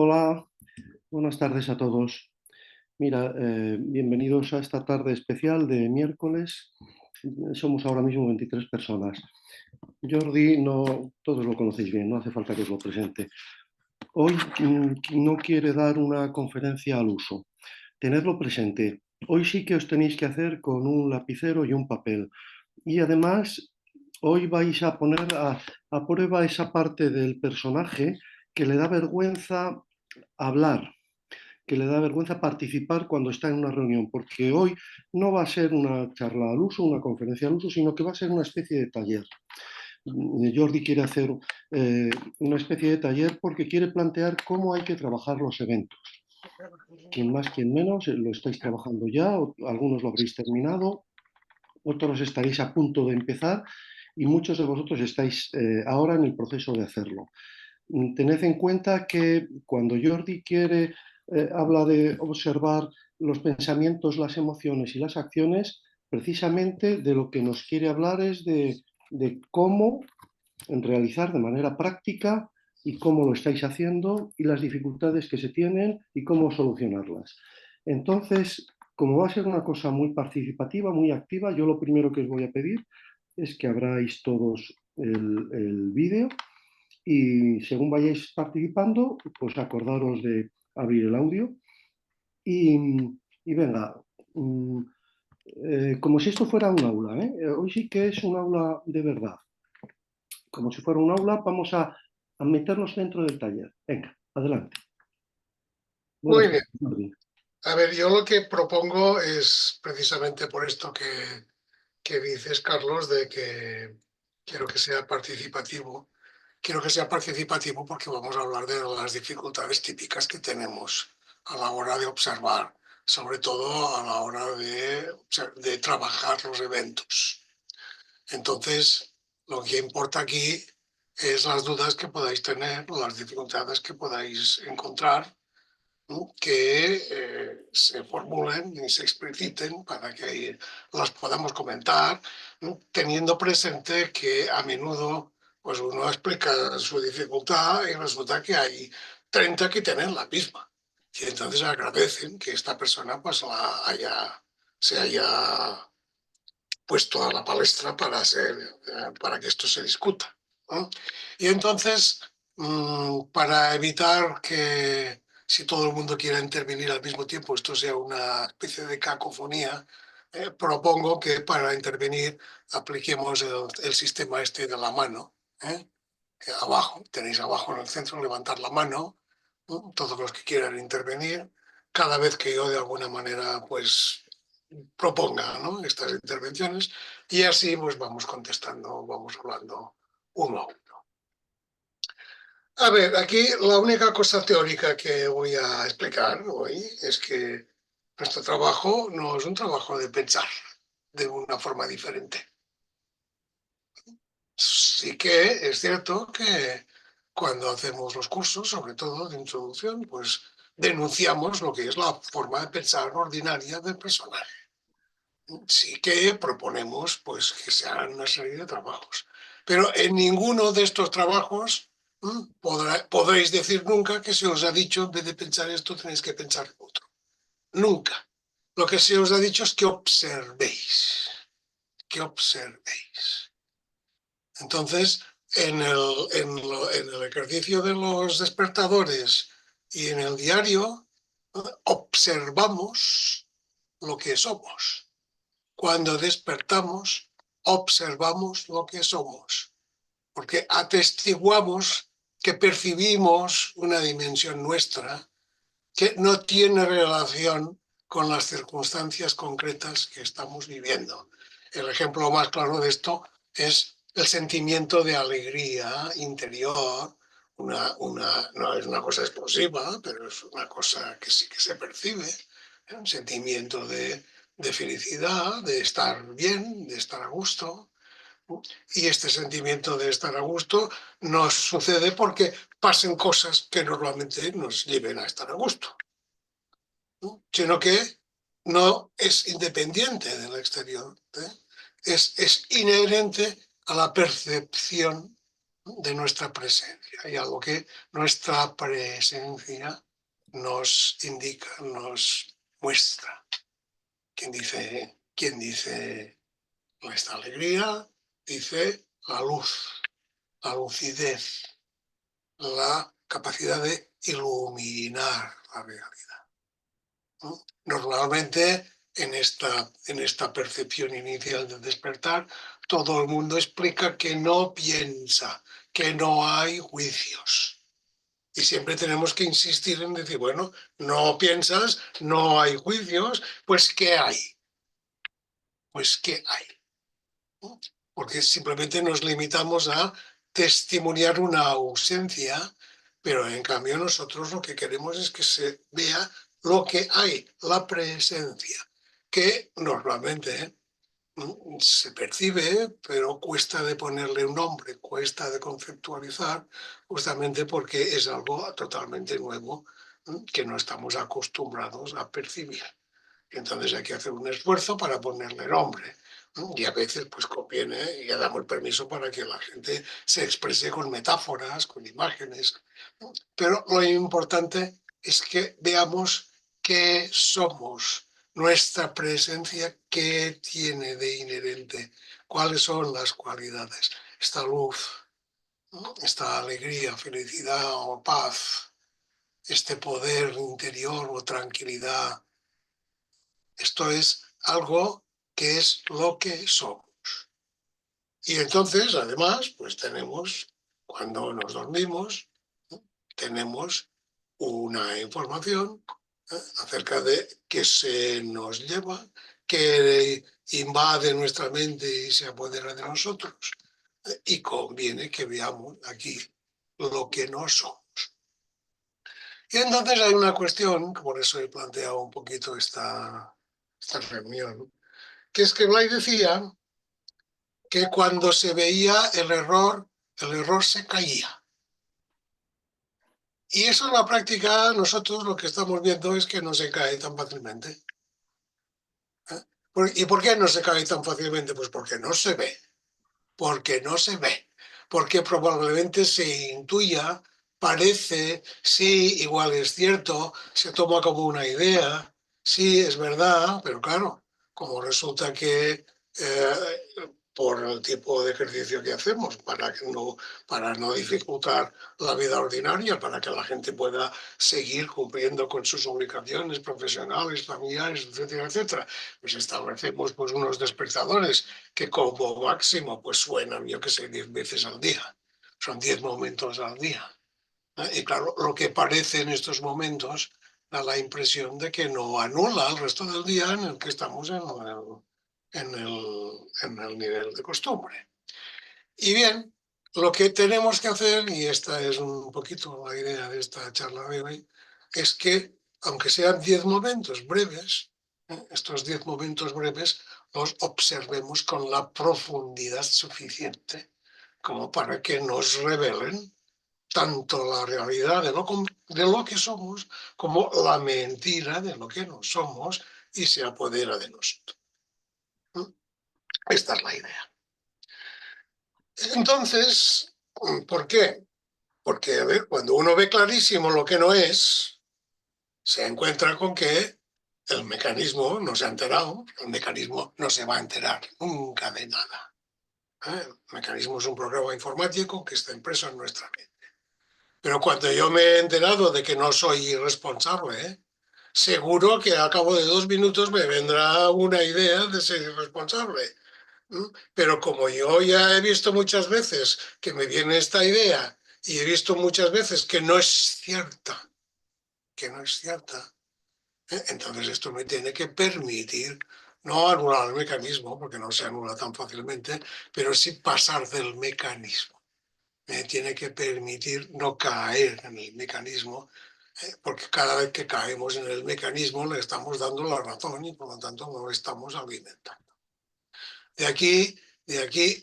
Hola, buenas tardes a todos. Mira, bienvenidos a esta tarde especial de miércoles. Somos ahora mismo 23 personas. Jordi, no, todos lo conocéis bien, no hace falta que os lo presente. Hoy no quiere dar una conferencia al uso. Tenedlo presente. Hoy sí que os tenéis que hacer con un lapicero y un papel. Y además, hoy vais a poner a prueba esa parte del personaje que le da vergüenza hablar, que le da vergüenza participar cuando está en una reunión, porque hoy no va a ser una charla al uso, una conferencia al uso, sino que va a ser una especie de taller. Jordi quiere hacer una especie de taller porque quiere plantear cómo hay que trabajar los eventos. Quien más, quien menos, lo estáis trabajando ya, algunos lo habréis terminado, otros estaréis a punto de empezar y muchos de vosotros estáis ahora en el proceso de hacerlo. Tened en cuenta que cuando Jordi habla de observar los pensamientos, las emociones y las acciones, precisamente de lo que nos quiere hablar es de cómo realizar de manera práctica y cómo lo estáis haciendo y las dificultades que se tienen y cómo solucionarlas. Entonces, como va a ser una cosa muy participativa, muy activa, yo lo primero que os voy a pedir es que abráis todos el vídeo y según vayáis participando, pues acordaros de abrir el audio y, y venga, como si esto fuera un aula, ¿eh? Hoy sí que es un aula de verdad. Como si fuera un aula, vamos a meternos dentro del taller. Venga, adelante. Muy Buenas bien. tardes, Jordi. A ver, yo lo que propongo es precisamente por esto que dices, Carlos, de que quiero que sea participativo. Quiero que sea participativo porque vamos a hablar de las dificultades típicas que tenemos a la hora de observar, sobre todo a la hora de trabajar los eventos. Entonces, lo que importa aquí es las dudas que podáis tener, las dificultades que podáis encontrar, ¿no? Que se formulen y se expliciten para que las podamos comentar, ¿no? Teniendo presente que a menudo pues uno explica su dificultad y resulta que hay 30 que tienen la misma. Y entonces agradecen que esta persona pues se haya puesto a la palestra para que esto se discuta, ¿no? Y entonces, para evitar que si todo el mundo quiera intervenir al mismo tiempo, esto sea una especie de cacofonía, propongo que para intervenir apliquemos el sistema este de la mano, ¿eh? Abajo, tenéis abajo en el centro, levantar la mano, ¿no? Todos los que quieran intervenir, cada vez que yo de alguna manera pues proponga, ¿no? Estas intervenciones y así pues vamos contestando, vamos hablando uno a uno. A ver, aquí la única cosa teórica que voy a explicar hoy es que nuestro trabajo no es un trabajo de pensar de una forma diferente. Sí que es cierto que cuando hacemos los cursos, sobre todo de introducción, pues denunciamos lo que es la forma de pensar ordinaria del personaje. Sí que proponemos pues, que se hagan una serie de trabajos. Pero en ninguno de estos trabajos podréis decir nunca que se os ha dicho, en vez de pensar esto, tenéis que pensar otro. Nunca. Lo que se os ha dicho es que observéis. Que observéis. Entonces, en el ejercicio de los despertadores y en el diario, observamos lo que somos. Cuando despertamos, observamos lo que somos, porque atestiguamos que percibimos una dimensión nuestra que no tiene relación con las circunstancias concretas que estamos viviendo. El ejemplo más claro de esto es el sentimiento de alegría interior. No es una cosa explosiva, pero es una cosa que sí que se percibe, un sentimiento de felicidad, de estar bien, de estar a gusto. Y este sentimiento de estar a gusto nos sucede porque pasen cosas que normalmente nos lleven a estar a gusto, ¿no? Sino que no es independiente del exterior, ¿eh? Es inherente a la percepción de nuestra presencia. Hay algo que nuestra presencia nos indica, nos muestra. ¿Quién dice nuestra alegría? Dice la lucidez, la capacidad de iluminar la realidad, ¿no? Normalmente en esta percepción inicial de despertar, todo el mundo explica que no piensa, que no hay juicios. Y siempre tenemos que insistir en decir, bueno, no piensas, no hay juicios, pues ¿qué hay? Pues ¿qué hay? ¿No? Porque simplemente nos limitamos a testimoniar una ausencia, pero en cambio nosotros lo que queremos es que se vea lo que hay, la presencia, que normalmente se percibe, pero cuesta de ponerle un nombre, cuesta de conceptualizar, justamente porque es algo totalmente nuevo que no estamos acostumbrados a percibir. Entonces hay que hacer un esfuerzo para ponerle nombre. Y a veces pues conviene, y ya damos el permiso para que la gente se exprese con metáforas, con imágenes. Pero lo importante es que veamos qué somos, nuestra presencia, qué tiene de inherente, cuáles son las cualidades. Esta luz, esta alegría, felicidad o paz, este poder interior o tranquilidad. Esto es algo que es lo que somos. Y entonces, además, pues tenemos, cuando nos dormimos, tenemos una información acerca de qué se nos lleva, que invade nuestra mente y se apodera de nosotros. Y conviene que veamos aquí lo que no somos. Y entonces hay una cuestión, que por eso he planteado un poquito esta reunión, que es que Blay decía que cuando se veía el error se caía. Y eso en la práctica nosotros lo que estamos viendo es que no se cae tan fácilmente. ¿Y por qué no se cae tan fácilmente? Pues porque no se ve, porque no se ve, porque probablemente se intuya, parece, sí, igual es cierto, se toma como una idea, sí, es verdad, pero claro, como resulta que por el tipo de ejercicio que hacemos, para no dificultar la vida ordinaria, para que la gente pueda seguir cumpliendo con sus obligaciones profesionales, familiares, etcétera, etcétera, pues establecemos pues, unos despertadores que como máximo pues suenan, yo que sé, 10 veces al día. Son 10 momentos al día. Y claro, lo que parece en estos momentos da la impresión de que no anula el resto del día en el que estamos en el nivel de costumbre. Y bien, lo que tenemos que hacer, y esta es un poquito la idea de esta charla de hoy, es que, aunque sean 10 momentos breves, estos 10 momentos breves los observemos con la profundidad suficiente como para que nos revelen tanto la realidad de lo que somos como la mentira de lo que no somos y se apodera de nosotros. Esta es la idea. Entonces, ¿por qué? Porque, a ver, cuando uno ve clarísimo lo que no es, se encuentra con que el mecanismo no se ha enterado, el mecanismo no se va a enterar nunca de nada. El mecanismo es un programa informático que está impreso en nuestra mente. Pero cuando yo me he enterado de que no soy irresponsable, seguro que a cabo de 2 minutos me vendrá una idea de ser irresponsable. Pero como yo ya he visto muchas veces que me viene esta idea y he visto muchas veces que no es cierta, entonces esto me tiene que permitir no anular el mecanismo, porque no se anula tan fácilmente, pero sí pasar del mecanismo. Me tiene que permitir no caer en el mecanismo, porque cada vez que caemos en el mecanismo le estamos dando la razón y por lo tanto no estamos alimentando. De aquí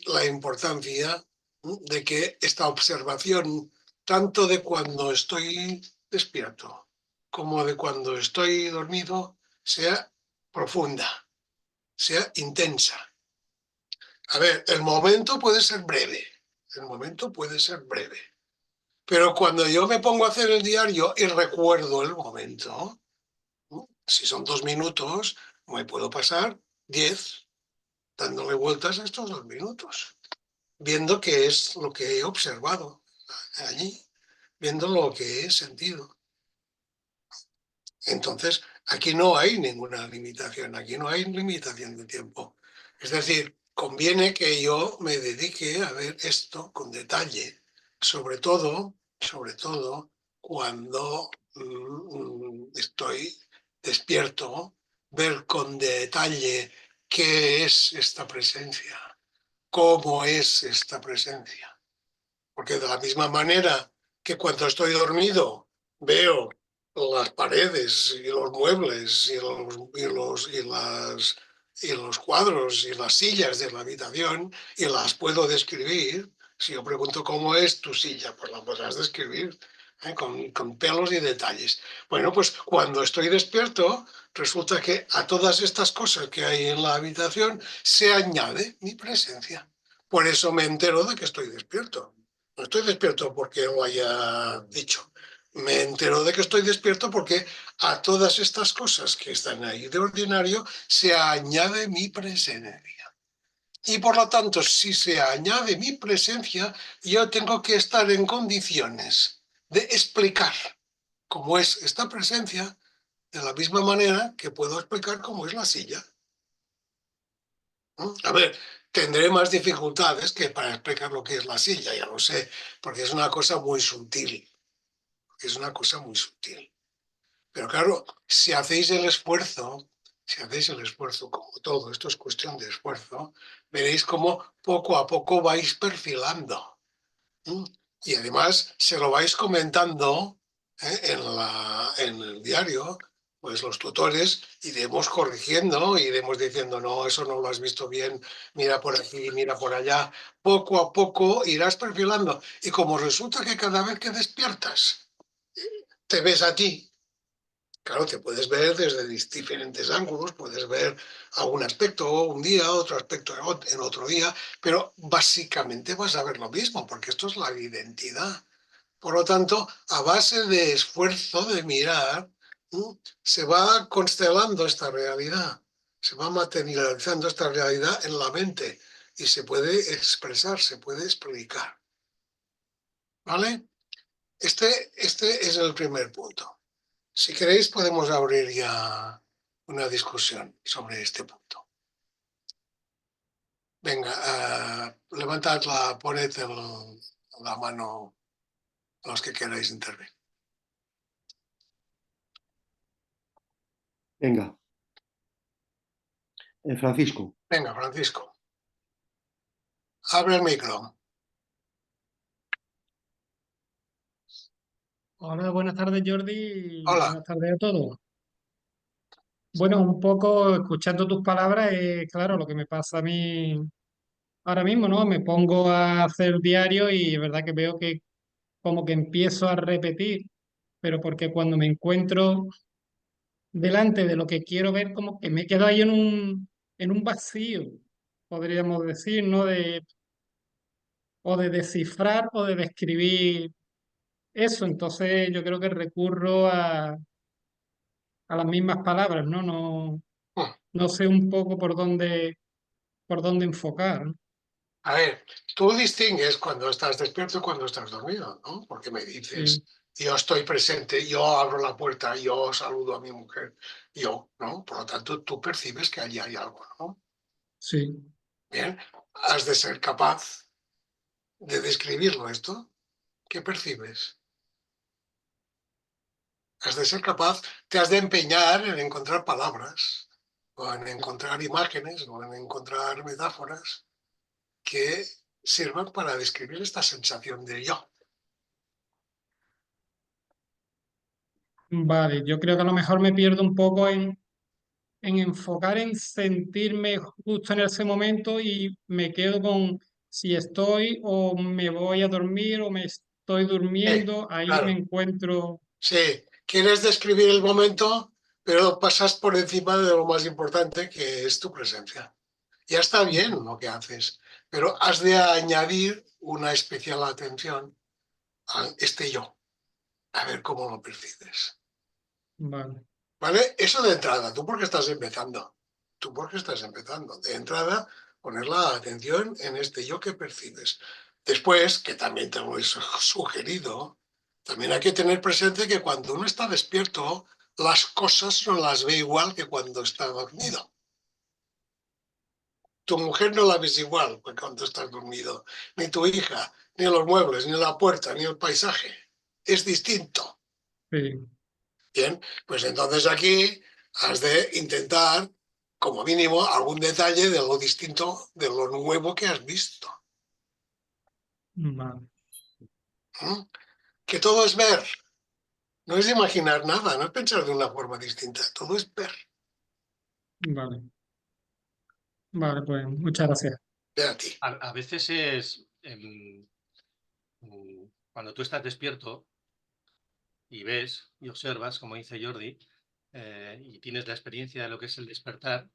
la importancia de que esta observación, tanto de cuando estoy despierto como de cuando estoy dormido, sea profunda, sea intensa. A ver, el momento puede ser breve, El momento puede ser breve. Pero cuando yo me pongo a hacer el diario y recuerdo el momento, si son 2 minutos, me puedo pasar 10 dándole vueltas a estos 2 minutos, viendo qué es lo que he observado allí, viendo lo que he sentido. Entonces, aquí no hay ninguna limitación, aquí no hay limitación de tiempo. Es decir, conviene que yo me dedique a ver esto con detalle, sobre todo cuando estoy despierto, ver con detalle qué es esta presencia, cómo es esta presencia. Porque de la misma manera que cuando estoy dormido veo las paredes y los muebles y los cuadros y las sillas de la habitación y las puedo describir, si yo pregunto cómo es tu silla, pues la podrás describir con pelos y detalles. Bueno, pues cuando estoy despierto, resulta que a todas estas cosas que hay en la habitación se añade mi presencia. Por eso me entero de que estoy despierto. No estoy despierto porque lo haya dicho. Me entero de que estoy despierto porque a todas estas cosas que están ahí de ordinario se añade mi presencia. Y por lo tanto, si se añade mi presencia, yo tengo que estar en condiciones de explicar cómo es esta presencia de la misma manera que puedo explicar cómo es la silla. A ver, tendré más dificultades que para explicar lo que es la silla, ya lo sé, porque es una cosa muy sutil, es una cosa muy sutil. Pero claro, si hacéis el esfuerzo, como todo, esto es cuestión de esfuerzo, veréis cómo poco a poco vais perfilando. ¿Mm? Y además se lo vais comentando en el diario, pues los tutores, iremos corrigiendo, iremos diciendo, no, eso no lo has visto bien, mira por aquí, mira por allá. Poco a poco irás perfilando. Y como resulta que cada vez que despiertas, te ves a ti. Claro, te puedes ver desde diferentes ángulos, puedes ver algún aspecto un día, otro aspecto en otro día, pero básicamente vas a ver lo mismo, porque esto es la identidad. Por lo tanto, a base de esfuerzo de mirar, se va constelando esta realidad, se va materializando esta realidad en la mente y se puede expresar, se puede explicar. ¿Vale? Este es el primer punto. Si queréis, podemos abrir ya una discusión sobre este punto. Venga, levantad poned la mano los que queráis intervenir. Venga, Francisco. Venga, Francisco, abre el micro. Hola, buenas tardes Jordi y Hola. buenas tardes a todos. Bueno, un poco escuchando tus palabras, claro, lo que me pasa a mí ahora mismo, ¿no? Me pongo a hacer diario y es verdad que veo que como que empiezo a repetir, pero porque cuando me encuentro delante de lo que quiero ver, como que me quedo ahí en un vacío, podríamos decir, ¿no? O de descifrar o de describir eso. Entonces yo creo que recurro a las mismas palabras, ¿no? No sé un poco por dónde enfocar, ¿no? A ver, tú distingues cuando estás despierto y cuando estás dormido, ¿no? Porque me Sí, dices, yo estoy presente, yo abro la puerta, yo saludo a mi mujer, yo, ¿no? Por lo tanto, tú percibes que allí hay algo, ¿no? sí. Bien, has de ser capaz de describirlo esto. ¿Qué percibes? Has de ser capaz, te has de empeñar en encontrar palabras, o en encontrar imágenes, o en encontrar metáforas que sirvan para describir esta sensación de yo. Vale, yo creo que a lo mejor me pierdo un poco en enfocar en sentirme justo en ese momento y me quedo con si estoy o me voy a dormir o me estoy durmiendo, ahí me Claro. encuentro. Sí, quieres describir el momento, pero pasas por encima de lo más importante, que es tu presencia. Ya está bien lo que haces, pero has de añadir una especial atención a este yo, a ver cómo lo percibes. Vale. ¿Vale? Eso de entrada, tú porque estás empezando. Tú porque estás empezando. De entrada, poner la atención en este yo que percibes. Después, que también te lo he sugerido, también hay que tener presente que cuando uno está despierto, las cosas no las ve igual que cuando está dormido. Tu mujer no la ves igual que cuando estás dormido, ni tu hija, ni los muebles, ni la puerta, ni el paisaje. Es distinto. Sí. Bien, pues entonces aquí has de intentar, como mínimo, algún detalle de lo distinto, de lo nuevo que has visto. Vale. ¿Mm? Que todo es ver, no es imaginar nada, no es pensar de una forma distinta, todo es ver. Vale. Vale, pues muchas gracias. Ve a ti. A veces es cuando tú estás despierto y ves y observas, como dice Jordi, y tienes la experiencia de lo que es el despertar,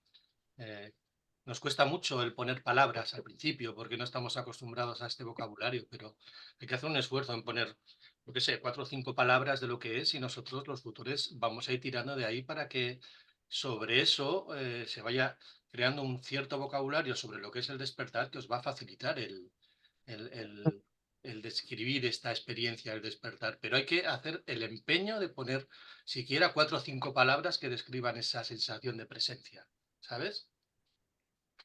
nos cuesta mucho el poner palabras al principio porque no estamos acostumbrados a este vocabulario, pero hay que hacer un esfuerzo en poner, yo qué sé, 4 o 5 palabras de lo que es y nosotros los tutores vamos a ir tirando de ahí para que sobre eso se vaya creando un cierto vocabulario sobre lo que es el despertar que os va a facilitar el, el- el describir esta experiencia, el despertar, pero hay que hacer el empeño de poner siquiera 4 o 5 palabras que describan esa sensación de presencia, ¿sabes?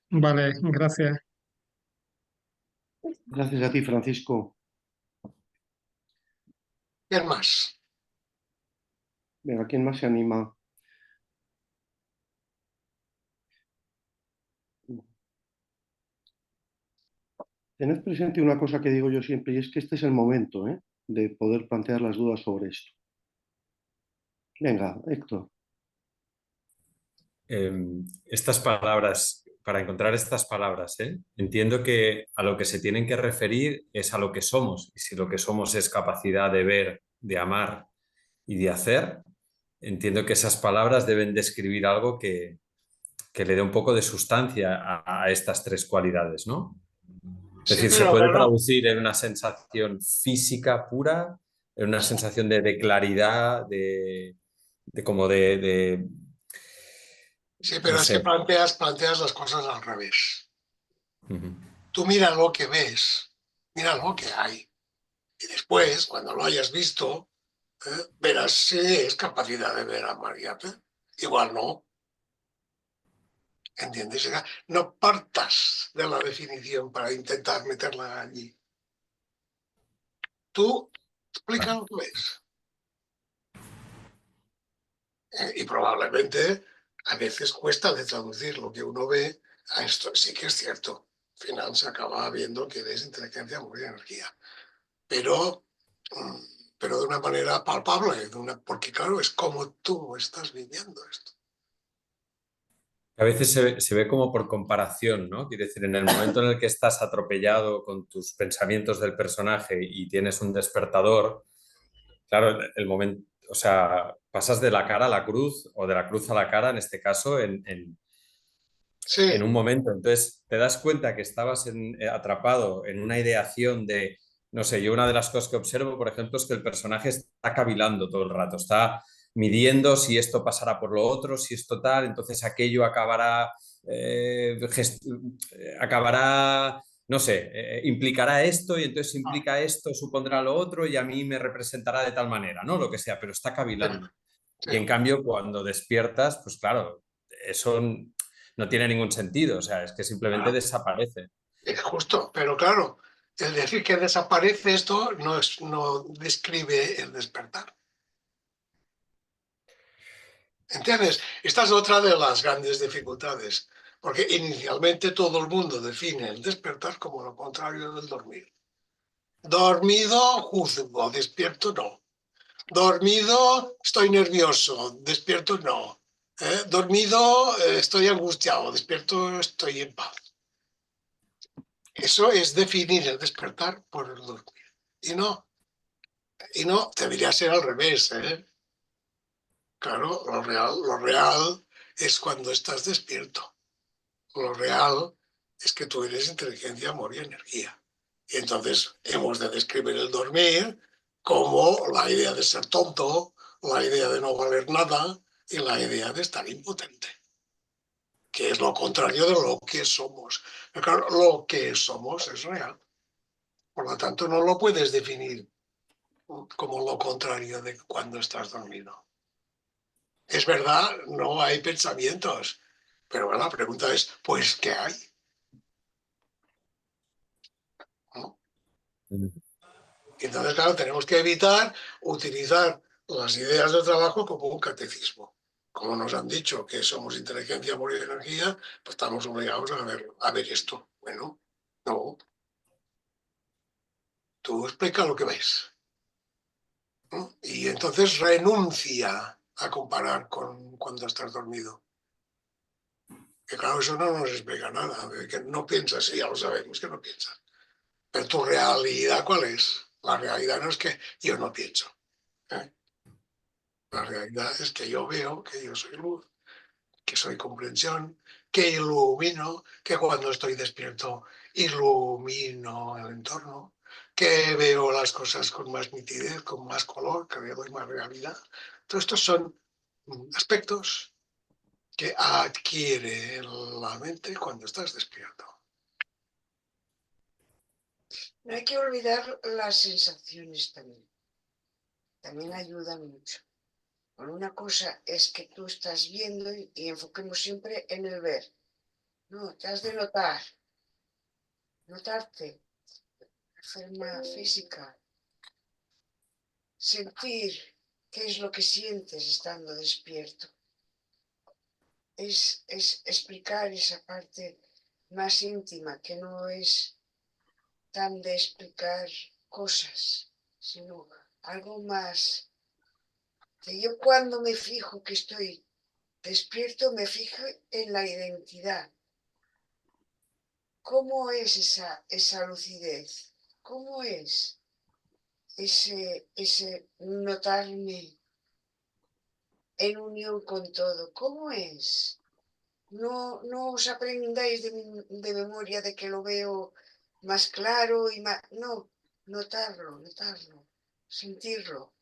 Vale, gracias. Gracias a ti, Francisco. ¿Quién más? Venga, ¿quién más se anima? Tened presente una cosa que digo yo siempre, y es que este es el momento, de poder plantear las dudas sobre esto. Venga, Héctor. Estas palabras, para encontrar estas palabras, entiendo que a lo que se tienen que referir es a lo que somos. Y si lo que somos es capacidad de ver, de amar y de hacer, entiendo que esas palabras deben describir algo que le dé un poco de sustancia a estas tres cualidades, ¿no? Es Sí, decir, se pero puede claro, traducir en una sensación física pura, en una sensación de claridad, de como sí, no pero es que sé. planteas las cosas al revés. Ujú. Tú mira lo que ves, mira lo que hay. Y después, cuando lo hayas visto, verás si es capacidad de ver a Mariate. Igual no, ¿entiendes? No partas de la definición para intentar meterla allí. Tú explica lo que ves. Y probablemente a veces cuesta de traducir lo que uno ve a esto. Sí que es cierto. Al final se acaba viendo que es inteligencia, muy energía. Pero, pero de una manera palpable, porque claro, es como tú estás viviendo esto. A veces se ve como por comparación, ¿no? Quiere decir, en el momento en el que estás atropellado con tus pensamientos del personaje y tienes un despertador, claro, el momento, o sea, pasas de la cara a la cruz o de la cruz a la cara, en este caso, en Sí, un momento. Entonces, te das cuenta que estabas atrapado en una ideación de, no sé, yo una de las cosas que observo, por ejemplo, es que el personaje está cavilando todo el rato, está midiendo si esto pasará por lo otro, si esto tal, entonces aquello acabará, acabará, no sé, implicará esto y entonces si implica esto, supondrá lo otro y a mí me representará de tal manera, ¿no? Lo que sea, pero está cavilando. sí. Y en cambio, cuando despiertas, pues claro, eso no tiene ningún sentido, o sea, es que simplemente Claro, desaparece. es justo, pero claro, el decir que desaparece esto no describe el despertar. ¿Entiendes? Esta es otra de las grandes dificultades, porque inicialmente todo el mundo define el despertar como lo contrario del dormir. Dormido, juzgo, despierto no. Dormido, estoy nervioso, despierto no. Dormido, estoy angustiado, despierto, estoy en paz. Eso es definir el despertar por el dormir. Y no, debería ser al revés, ¿eh? Claro, lo real es cuando estás despierto. Lo real es que tú eres inteligencia, amor y energía. Y entonces hemos de describir el dormir como la idea de ser tonto, la idea de no valer nada y la idea de estar impotente, que es lo contrario de lo que somos. Pero claro, lo que somos es real. Por lo tanto, no lo puedes definir como lo contrario de cuando estás dormido. Es verdad, no hay pensamientos, pero bueno, la pregunta es, pues, ¿qué hay? ¿No? Entonces, claro, tenemos que evitar utilizar las ideas del trabajo como un catecismo. Como nos han dicho que somos inteligencia, amor y energía, pues estamos obligados a ver esto. Bueno, no. Tú explica lo que ves. ¿No? Y entonces renuncia a comparar con cuando estás dormido. Que claro, eso no nos explica nada. Que no piensas, sí, ya lo sabemos que no piensas. Pero tu realidad, ¿cuál es? La realidad no es que yo no pienso. ¿Eh? La realidad es que yo veo que yo soy luz, que soy comprensión, que ilumino, que cuando estoy despierto ilumino el entorno, que veo las cosas con más nitidez, con más color, que le doy más realidad. Todos estos son aspectos que adquiere la mente cuando estás despierto. No hay que olvidar las sensaciones también. También ayudan mucho. Bueno, una cosa es que tú estás viendo y enfoquemos siempre en el ver. No, te has de notar. Notarte. La forma física. Sentir qué es lo que sientes estando despierto. Es explicar esa parte más íntima que no es tan de explicar cosas, sino algo más. Que yo cuando me fijo que estoy despierto, me fijo en la identidad. ¿Cómo es esa lucidez? ¿Cómo es ese notarme en unión con todo? ¿Cómo es? No os aprendáis de memoria de que lo veo más claro y más... No, notarlo, sentirlo.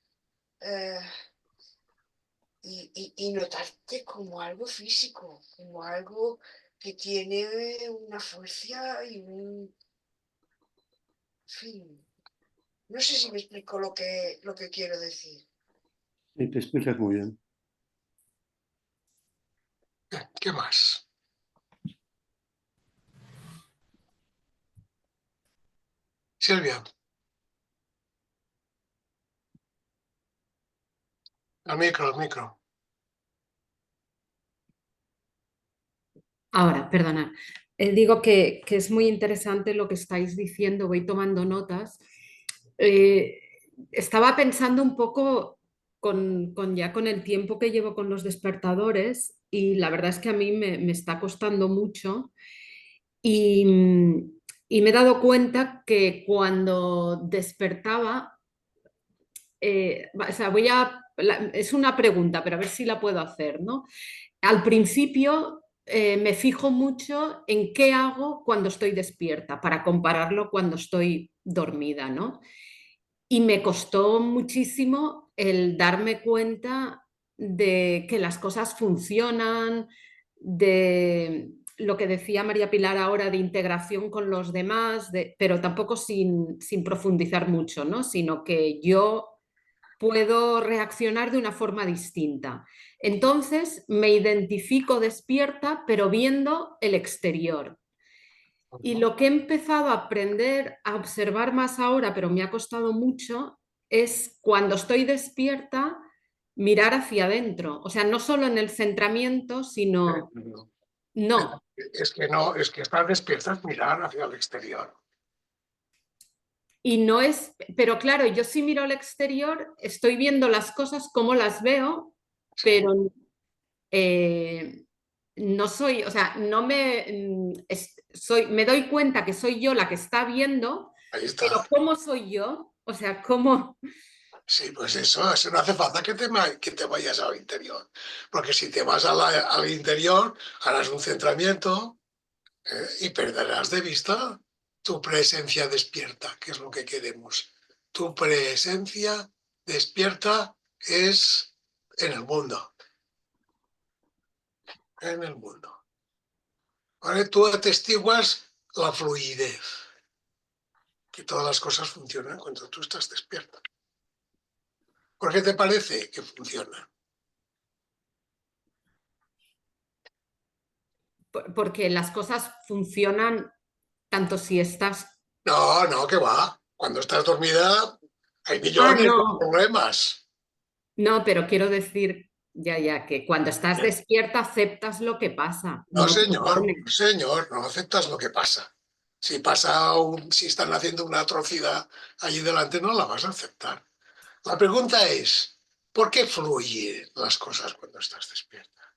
Y notarte como algo físico, como algo que tiene una fuerza y un... En fin, no sé si me explico lo que quiero decir. Y te explicas muy bien. ¿Qué más? Silvia. Al micro. Ahora, perdona. Digo que es muy interesante lo que estáis diciendo, voy tomando notas. Eh, Estaba pensando un poco ya con el tiempo que llevo con los despertadores y la verdad es que a mí me está costando mucho y, y me he dado cuenta que cuando despertaba, o sea, es una pregunta, pero a ver si la puedo hacer, ¿no? Al principio me fijo mucho en qué hago cuando estoy despierta para compararlo cuando estoy dormida, ¿no? Y me costó muchísimo el darme cuenta de que las cosas funcionan, de lo que decía María Pilar ahora de integración con los demás, pero tampoco sin profundizar mucho, ¿no? Sino que yo puedo reaccionar de una forma distinta. Entonces me identifico despierta, pero viendo el exterior. Y lo que he empezado a aprender, a observar más ahora, pero me ha costado mucho, es cuando estoy despierta, mirar hacia adentro. O sea, no solo en el centramiento, sino... No. Es que no, es que estar despierta es mirar hacia el exterior. Y no es, pero claro, yo si miro al exterior, estoy viendo las cosas como las veo, Sí. pero no soy, o sea, no me doy cuenta que soy yo la que está viendo, Ahí está. pero ¿cómo soy yo? O sea, ¿cómo? Sí, pues eso no hace falta que te vayas al interior, porque si te vas al interior harás un centramiento, Y perderás de vista tu presencia despierta, que es lo que queremos. Tu presencia despierta es en el mundo. En el mundo. ¿Vale? Tú atestiguas la fluidez, que todas las cosas funcionan cuando tú estás despierta. ¿Por qué te parece que funciona? Porque las cosas funcionan tanto si estás... No, no, que va. Cuando estás dormida hay Ah, millones de no, problemas. no, pero quiero decir, ya, que cuando estás despierta aceptas lo que pasa, No, no te señor, opones. señor, no aceptas lo que pasa. Si están haciendo una atrocidad allí delante, no la vas a aceptar. La pregunta es, ¿por qué fluyen las cosas cuando estás despierta?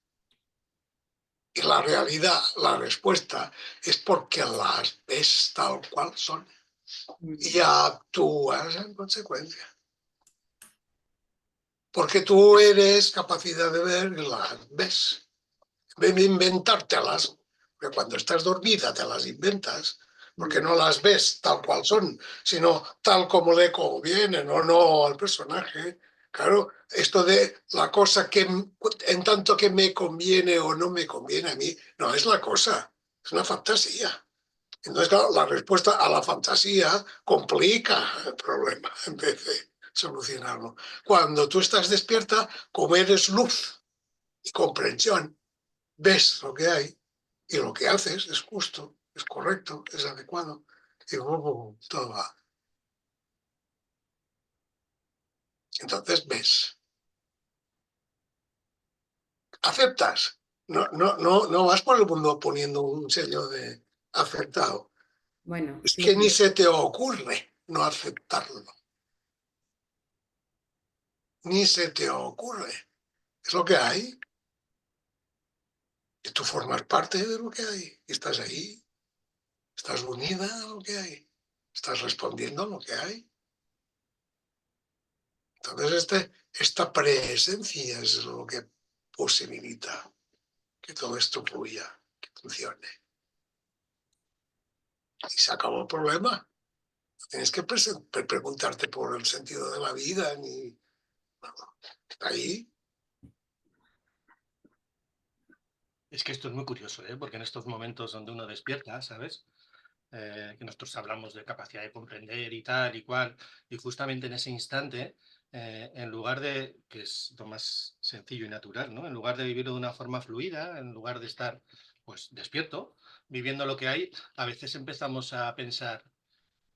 Y la realidad, la respuesta, es porque las ves tal cual son y actúas en consecuencia. Porque tú eres capacidad de ver y las ves. En vez de inventártelas, porque cuando estás dormida te las inventas, porque no las ves tal cual son, sino tal como le convienen o no al personaje. Claro, esto de la cosa que en tanto que me conviene o no me conviene a mí, no es la cosa, es una fantasía. Entonces, claro, la respuesta a la fantasía complica el problema en vez de solucionarlo. Cuando tú estás despierta, como eres luz y comprensión, ves lo que hay y lo que haces es justo, es correcto, es adecuado y todo va. Entonces ves, aceptas. No vas por el mundo poniendo un sello de aceptado. Bueno, Es sí, que ni se te ocurre no aceptarlo. Ni se te ocurre. Es lo que hay. Y tú formas parte de lo que hay. Y estás ahí. Estás unida a lo que hay. Estás respondiendo a lo que hay. Entonces esta presencia es lo que posibilita que todo esto fluya, que funcione. Y se acabó el problema. No tienes que preguntarte por el sentido de la vida, ni... Está ahí. Es que esto es muy curioso, ¿eh? Porque en estos momentos donde uno despierta, ¿sabes? Que nosotros hablamos de capacidad de comprender y tal y cual, y justamente en ese instante, en lugar de, que es lo más sencillo y natural, ¿no? En lugar de vivirlo de una forma fluida, en lugar de estar pues despierto, viviendo lo que hay, a veces empezamos a pensar,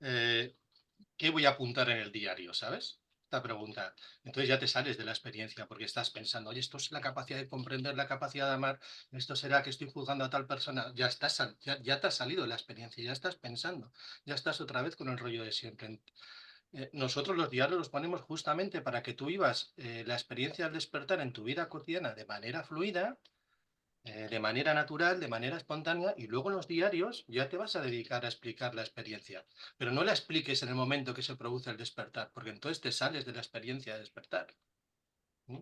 ¿qué voy a apuntar en el diario? ¿Sabes? Esta pregunta. Entonces ya te sales de la experiencia porque estás pensando, oye, esto es la capacidad de comprender, la capacidad de amar, esto será que estoy juzgando a tal persona. Ya te has salido de la experiencia, ya estás pensando, ya estás otra vez con el rollo de siempre. Nosotros los diarios los ponemos justamente para que tú vivas la experiencia al despertar en tu vida cotidiana de manera fluida, de manera natural, de manera espontánea, y luego en los diarios ya te vas a dedicar a explicar la experiencia. Pero no la expliques en el momento que se produce el despertar, porque entonces te sales de la experiencia de despertar. ¿Mm?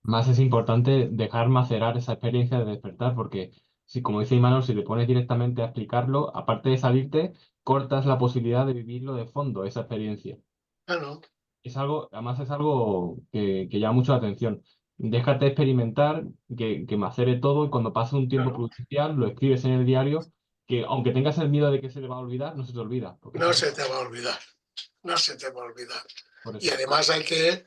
Más es importante dejar macerar esa experiencia de despertar, porque si, como dice Imanol, si te pones directamente a explicarlo, aparte de salirte, cortas la posibilidad de vivirlo de fondo, esa experiencia. Bueno, Es algo, además es algo que llama mucho la atención. Déjate experimentar, que macere todo y cuando pase un tiempo claro, prudencial lo escribes en el diario, que aunque tengas el miedo de que se le va a olvidar, no se te olvida, porque no estás se te va a olvidar. No se te va a olvidar. por Y eso. además hay que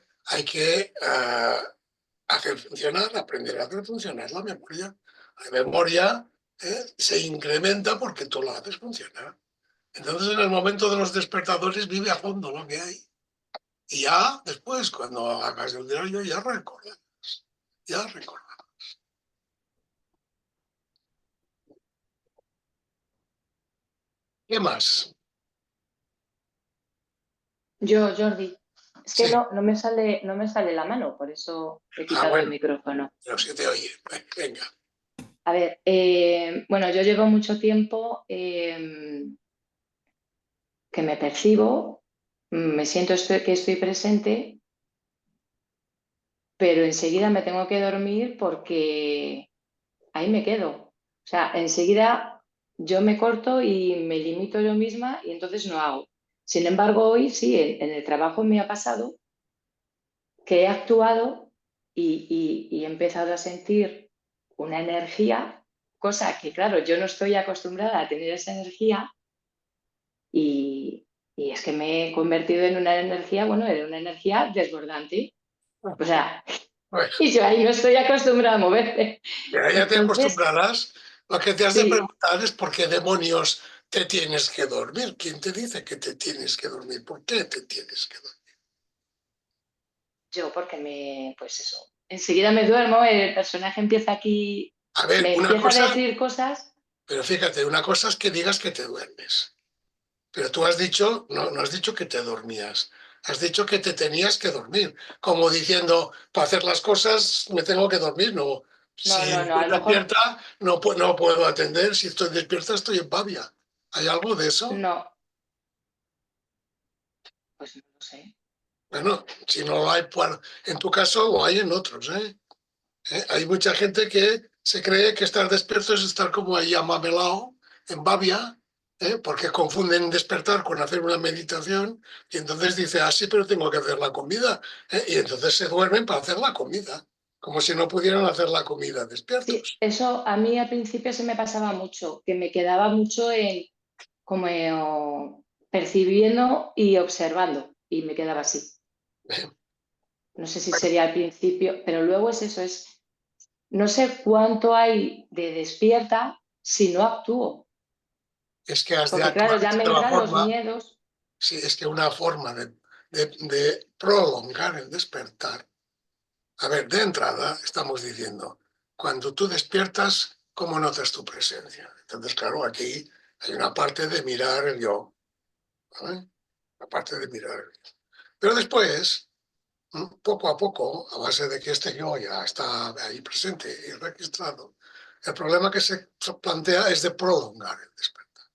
hacer funcionar, aprender a hacer funcionar la memoria. La memoria se incrementa porque tú la haces funcionar. Entonces, en el momento de los despertadores, vive a fondo lo que hay. Y ya después, cuando hagas el diario, ya recordarás. Ya recordarás. ¿Qué más? Yo, Jordi, es que Sí. no me sale la mano, por eso he Ah, quitado el bueno, micrófono. pero se te oye. Venga. A ver, bueno, yo llevo mucho tiempo que me percibo, me siento que estoy presente, pero enseguida me tengo que dormir porque ahí me quedo. O sea, enseguida yo me corto y me limito yo misma y entonces no hago. Sin embargo, hoy sí, en el trabajo me ha pasado que he actuado y he empezado a sentir una energía, cosa que, claro, yo no estoy acostumbrada a tener esa energía y es que me he convertido en una energía, bueno, en una energía desbordante. O sea, Bueno, y yo ahí no estoy acostumbrada a moverme. ya te Entonces, acostumbrarás. Lo que te has de sí, preguntar es por qué demonios te tienes que dormir. ¿Quién te dice que te tienes que dormir? ¿Por qué te tienes que dormir? yo porque pues eso, enseguida me duermo, el personaje empieza aquí, A ver, me una empieza a cosa, decir cosas. pero fíjate, una cosa es que digas que te duermes. Pero tú has dicho, no has dicho que te dormías, has dicho que te tenías que dormir, como diciendo, para hacer las cosas me tengo que dormir, no. No, Si no, no, a estoy lo mejor despierta, no puedo atender, si estoy despierta estoy en pavia. ¿Hay algo de eso? no, pues no lo sé. Bueno, si no lo hay en tu caso, lo hay en otros, ¿eh? Hay mucha gente que se cree que estar despierto es estar como ahí amamelao, en babia, porque confunden despertar con hacer una meditación y entonces dice, ah, sí, pero tengo que hacer la comida. Y entonces se duermen para hacer la comida, como si no pudieran hacer la comida Sí, despiertos. eso a mí al principio se me pasaba mucho, que me quedaba mucho en como percibiendo y observando y me quedaba así. No sé si sería al principio, pero luego es eso, no sé cuánto hay de despierta si no actúo, Es que has de porque claro, actuar ya me de la entran los forma, miedos. sí, es que una forma de prolongar el despertar. A ver, de entrada estamos diciendo, cuando tú despiertas, ¿cómo notas tu presencia? Entonces, claro, aquí hay una parte de mirar el yo, ¿vale? La parte de mirar el yo. Pero después, poco a poco, a base de que este yo ya está ahí presente y registrado, el problema que se plantea es de prolongar el despertar.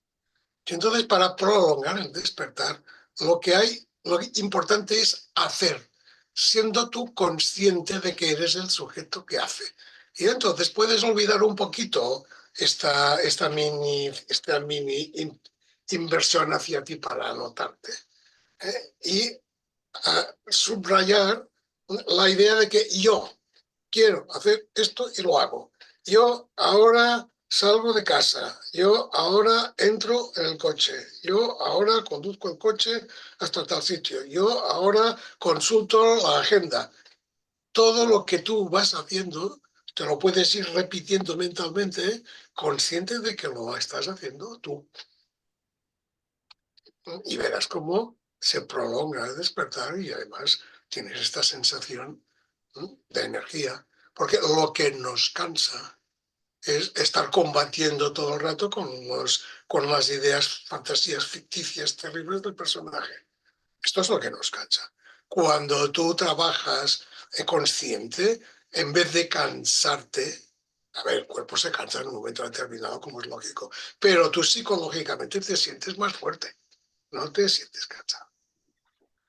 Y entonces, para prolongar el despertar, lo importante es hacer, siendo tú consciente de que eres el sujeto que hace. Y entonces puedes olvidar un poquito esta mini inversión hacia ti para anotarte. Y subrayar la idea de que yo quiero hacer esto y lo hago. Yo ahora salgo de casa, yo ahora entro en el coche, yo ahora conduzco el coche hasta tal sitio, yo ahora consulto la agenda. Todo lo que tú vas haciendo te lo puedes ir repitiendo mentalmente, consciente de que lo estás haciendo tú. Y verás cómo se prolonga el despertar y además tienes esta sensación de energía. Porque lo que nos cansa es estar combatiendo todo el rato con las ideas, fantasías ficticias terribles del personaje. Esto es lo que nos cansa. Cuando tú trabajas consciente, en vez de cansarte, a ver, el cuerpo se cansa en un momento determinado, como es lógico, pero tú psicológicamente te sientes más fuerte, no te sientes cansado.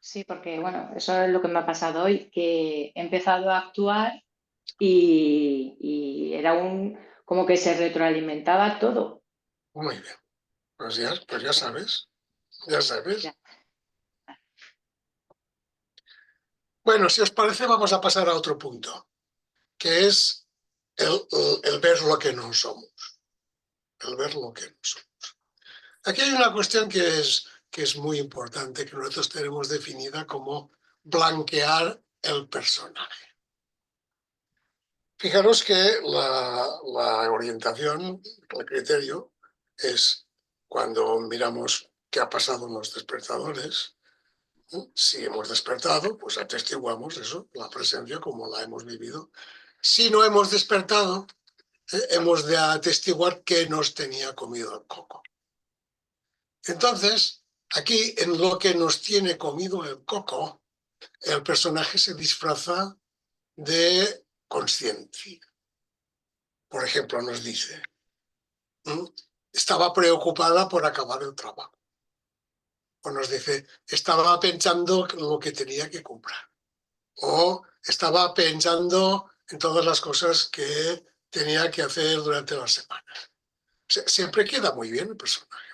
Sí, porque bueno, eso es lo que me ha pasado hoy, que he empezado a actuar y era como que se retroalimentaba todo. Muy bien, pues ya sabes, ya sabes. Ya. Bueno, si os parece, vamos a pasar a otro punto, que es el ver lo que no somos. El ver lo que no somos. Aquí hay una cuestión que es muy importante, que nosotros tenemos definida como blanquear el personaje. Fijaros que la orientación, el criterio, es cuando miramos qué ha pasado en los despertadores. Si hemos despertado, pues atestiguamos eso, la presencia como la hemos vivido. Si no hemos despertado, hemos de atestiguar que nos tenía comido el coco. Entonces, aquí en lo que nos tiene comido el coco, el personaje se disfraza de consciencia. Por ejemplo, nos dice, estaba preocupada por acabar el trabajo. O nos dice, estaba pensando lo que tenía que comprar. O estaba pensando en todas las cosas que tenía que hacer durante la semana. Siempre queda muy bien el personaje.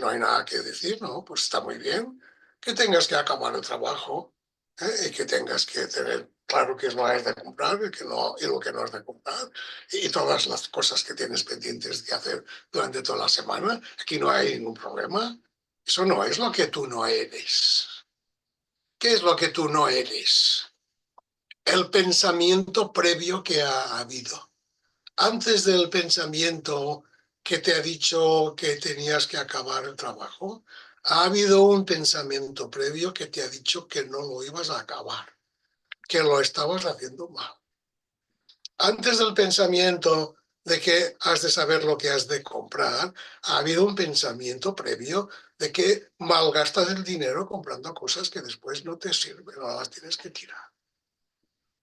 No hay nada que decir, ¿no? Pues está muy bien que tengas que acabar el trabajo, y que tengas que tener claro qué es lo que has de comprar y lo que no has de comprar, y todas las cosas que tienes pendientes de hacer durante toda la semana. Aquí no hay ningún problema. Eso no es lo que tú no eres. ¿Qué es lo que tú no eres? El pensamiento previo que ha habido. Antes del pensamiento que te ha dicho que tenías que acabar el trabajo, ha habido un pensamiento previo que te ha dicho que no lo ibas a acabar, que lo estabas haciendo mal. Antes del pensamiento de que has de saber lo que has de comprar, ha habido un pensamiento previo de que malgastas el dinero comprando cosas que después no te sirven o las tienes que tirar.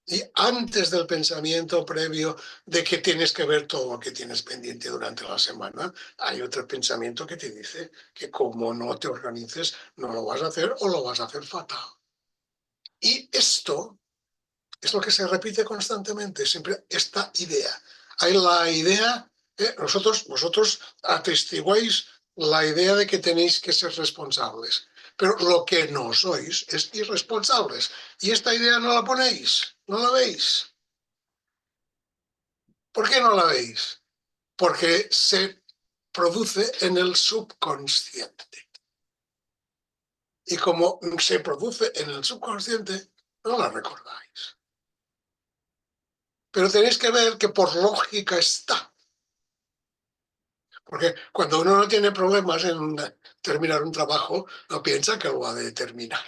Y antes del pensamiento previo de que tienes que ver todo lo que tienes pendiente durante la semana, hay otro pensamiento que te dice que como no te organices, no lo vas a hacer o lo vas a hacer fatal. Y esto es lo que se repite constantemente, siempre esta idea. Hay la idea, vosotros atestiguáis la idea de que tenéis que ser responsables, pero lo que no sois es irresponsables. Y esta idea no la ponéis, no la veis. ¿Por qué no la veis? Porque se produce en el subconsciente. Y como se produce en el subconsciente, no la recordáis. Pero tenéis que ver que por lógica está. Porque cuando uno no tiene problemas en terminar un trabajo, no piensa que lo ha de terminar.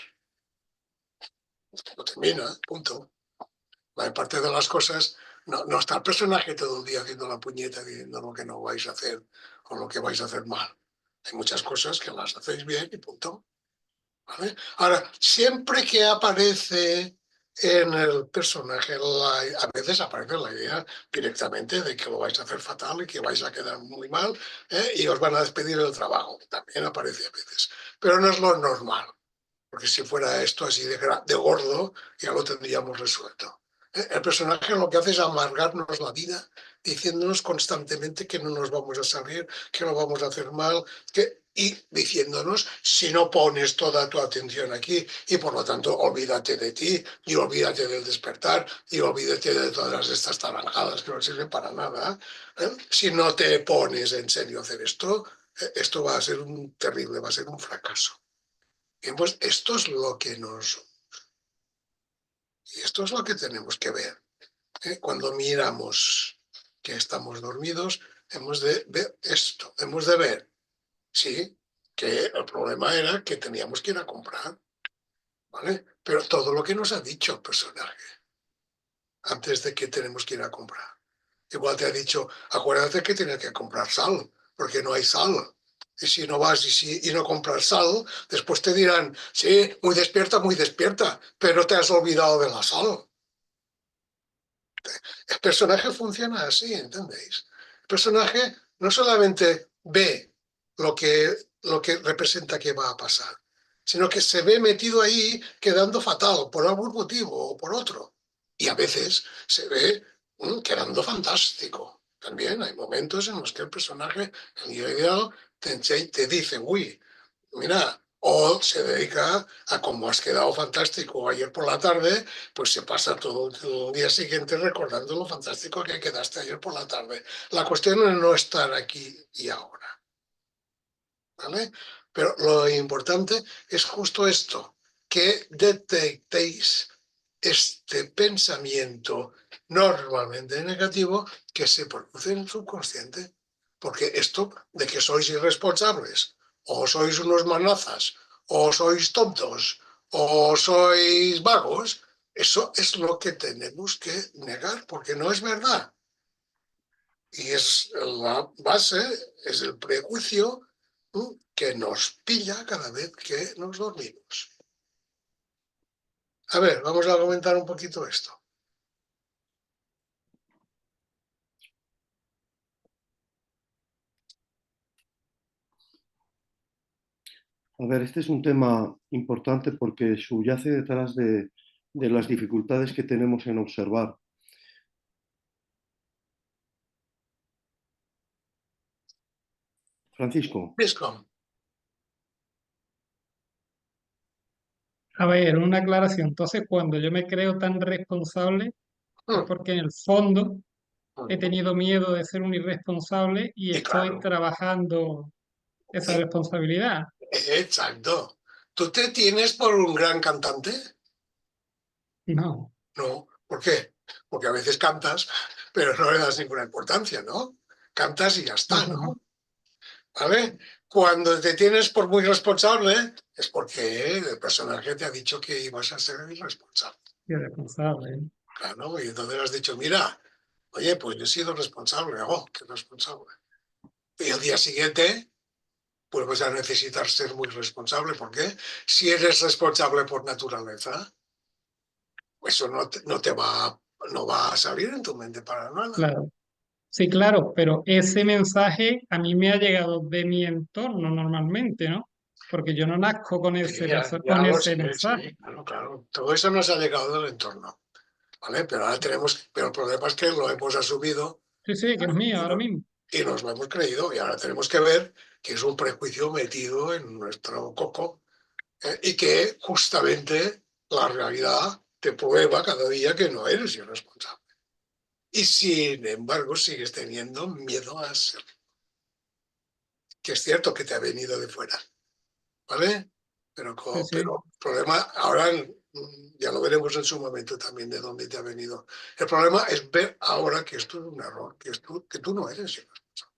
Lo termina, punto. La parte de las cosas, no está el personaje todo el día haciendo la puñeta, diciendo lo que no vais a hacer o lo que vais a hacer mal. Hay muchas cosas que las hacéis bien y punto. ¿Vale? Ahora, siempre que aparece en el personaje, a veces aparece la idea directamente de que lo vais a hacer fatal y que vais a quedar muy mal, y os van a despedir del trabajo. También aparece a veces. Pero no es lo normal, porque si fuera esto así de gordo, ya lo tendríamos resuelto. El personaje lo que hace es amargarnos la vida, diciéndonos constantemente que no nos vamos a salir, que lo vamos a hacer mal, y diciéndonos, si no pones toda tu atención aquí, y por lo tanto olvídate de ti, y olvídate del despertar, y olvídate de todas estas taranjadas que no sirven para nada. Si no te pones en serio a hacer esto, esto va a ser terrible, va a ser un fracaso. Bien, pues esto es lo que y esto es lo que tenemos que ver. Cuando miramos que estamos dormidos, hemos de ver esto, hemos de ver, sí, que el problema era que teníamos que ir a comprar, ¿vale? Pero todo lo que nos ha dicho el personaje antes de que tenemos que ir a comprar. Igual te ha dicho, acuérdate que tienes que comprar sal, porque no hay sal. Y si no vas y no compras sal, después te dirán, sí, muy despierta, pero te has olvidado de la sal. El personaje funciona así, ¿entendéis? El personaje no solamente ve lo que representa que va a pasar, sino que se ve metido ahí quedando fatal por algún motivo o por otro. Y a veces se ve quedando fantástico. También hay momentos en los que el personaje, en ideal, te dice, uy, mira, o se dedica a como has quedado fantástico ayer por la tarde, pues se pasa todo el día siguiente recordando lo fantástico que quedaste ayer por la tarde. La cuestión es no estar aquí y ahora, ¿vale? Pero lo importante es justo esto, que detectéis este pensamiento normalmente negativo que se produce en el subconsciente. Porque esto de que sois irresponsables, o sois unos manazas, o sois tontos, o sois vagos, eso es lo que tenemos que negar, porque no es verdad. Y es la base, es el prejuicio que nos pilla cada vez que nos dormimos. A ver, vamos a comentar un poquito esto. A ver, este es un tema importante porque subyace detrás de de las dificultades que tenemos en observar. Francisco. Francisco. A ver, una aclaración. Entonces, cuando yo me creo tan responsable, es porque en el fondo he tenido miedo de ser un irresponsable y Y estoy claro, trabajando esa responsabilidad. exacto. ¿Tú te tienes por un gran cantante? No, No. ¿Por qué? Porque a veces cantas, pero no le das ninguna importancia, ¿no? Cantas y ya está, ¿no? ¿Vale? Cuando te tienes por muy responsable, es porque el personaje te ha dicho que ibas a ser irresponsable. irresponsable. Claro, y entonces has dicho, mira, oye, pues yo he sido responsable, oh, qué responsable. Y el día siguiente, pues vas a necesitar ser muy responsable, porque si eres responsable por naturaleza, eso no va a salir en tu mente para nada. Claro. Sí, claro, pero ese mensaje a mí me ha llegado de mi entorno normalmente, ¿no? Porque yo no nazco con Sí, ese, ya con lo ese sé, mensaje. sí, claro, claro. Todo eso nos ha llegado del entorno, ¿vale? Pero ahora pero el problema es que lo hemos asumido Sí, sí, que es mío ahora mismo. y nos lo hemos creído, y ahora tenemos que ver que es un prejuicio metido en nuestro coco, y que justamente la realidad te prueba cada día que no eres irresponsable. Y sin embargo sigues teniendo miedo a ser. Que es cierto que te ha venido de fuera, ¿vale? Pero Sí, sí. el problema, ahora ya lo veremos en su momento también de dónde te ha venido. El problema es ver ahora que esto es un error, que tú no eres irresponsable,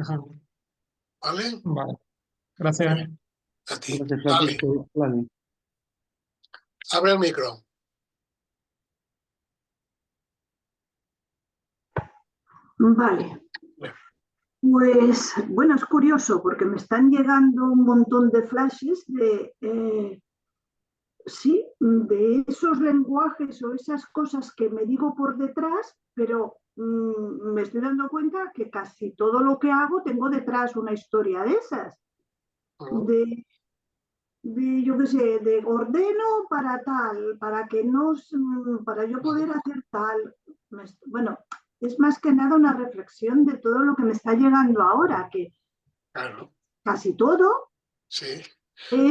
Ajá. ¿vale? Vale. Gracias. A ti. Gracias, Dale, Francisco. Lani. abre el micro. Vale. Pues bueno, es curioso porque me están llegando un montón de flashes sí, de esos lenguajes o esas cosas que me digo por detrás, pero me estoy dando cuenta que casi todo lo que hago tengo detrás una historia de esas. Yo qué sé, de ordeno para tal, para que no, para yo poder hacer tal. Bueno, es más que nada una reflexión de todo lo que me está llegando ahora, que Claro, casi todo sí. es...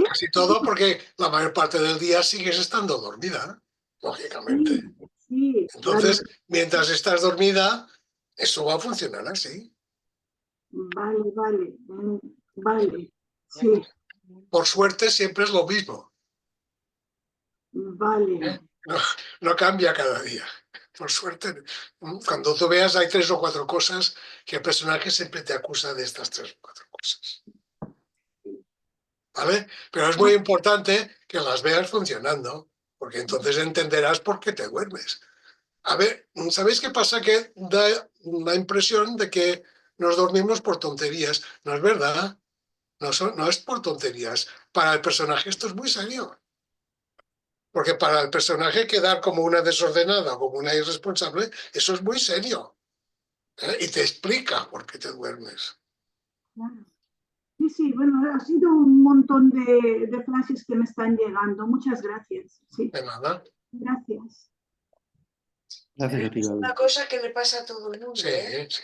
Casi todo porque la mayor parte del día sigues estando dormida, lógicamente. Sí, claro. Entonces, mientras estás dormida, eso va a funcionar así. Vale, vale, sí, Por suerte siempre es lo mismo. vale. No, no cambia cada día. Por suerte, cuando tú veas hay 3 o 4 cosas que el personaje siempre te acusa de estas 3 o 4 cosas. ¿Vale? Pero es muy importante que las veas funcionando, porque entonces entenderás por qué te duermes. A ver, ¿sabéis qué pasa? Que da la impresión de que nos dormimos por tonterías. No es verdad, no es por tonterías. Para el personaje esto es muy serio. Porque para el personaje quedar como una desordenada o como una irresponsable, eso es muy serio. Y te explica por qué te duermes. Sí, sí, bueno, ha sido un montón de frases que me están llegando. Muchas gracias. Sí. De nada. Gracias. Gracias a ti, Es Lani. una cosa que le pasa a todo el mundo, Sí, ¿eh? sí,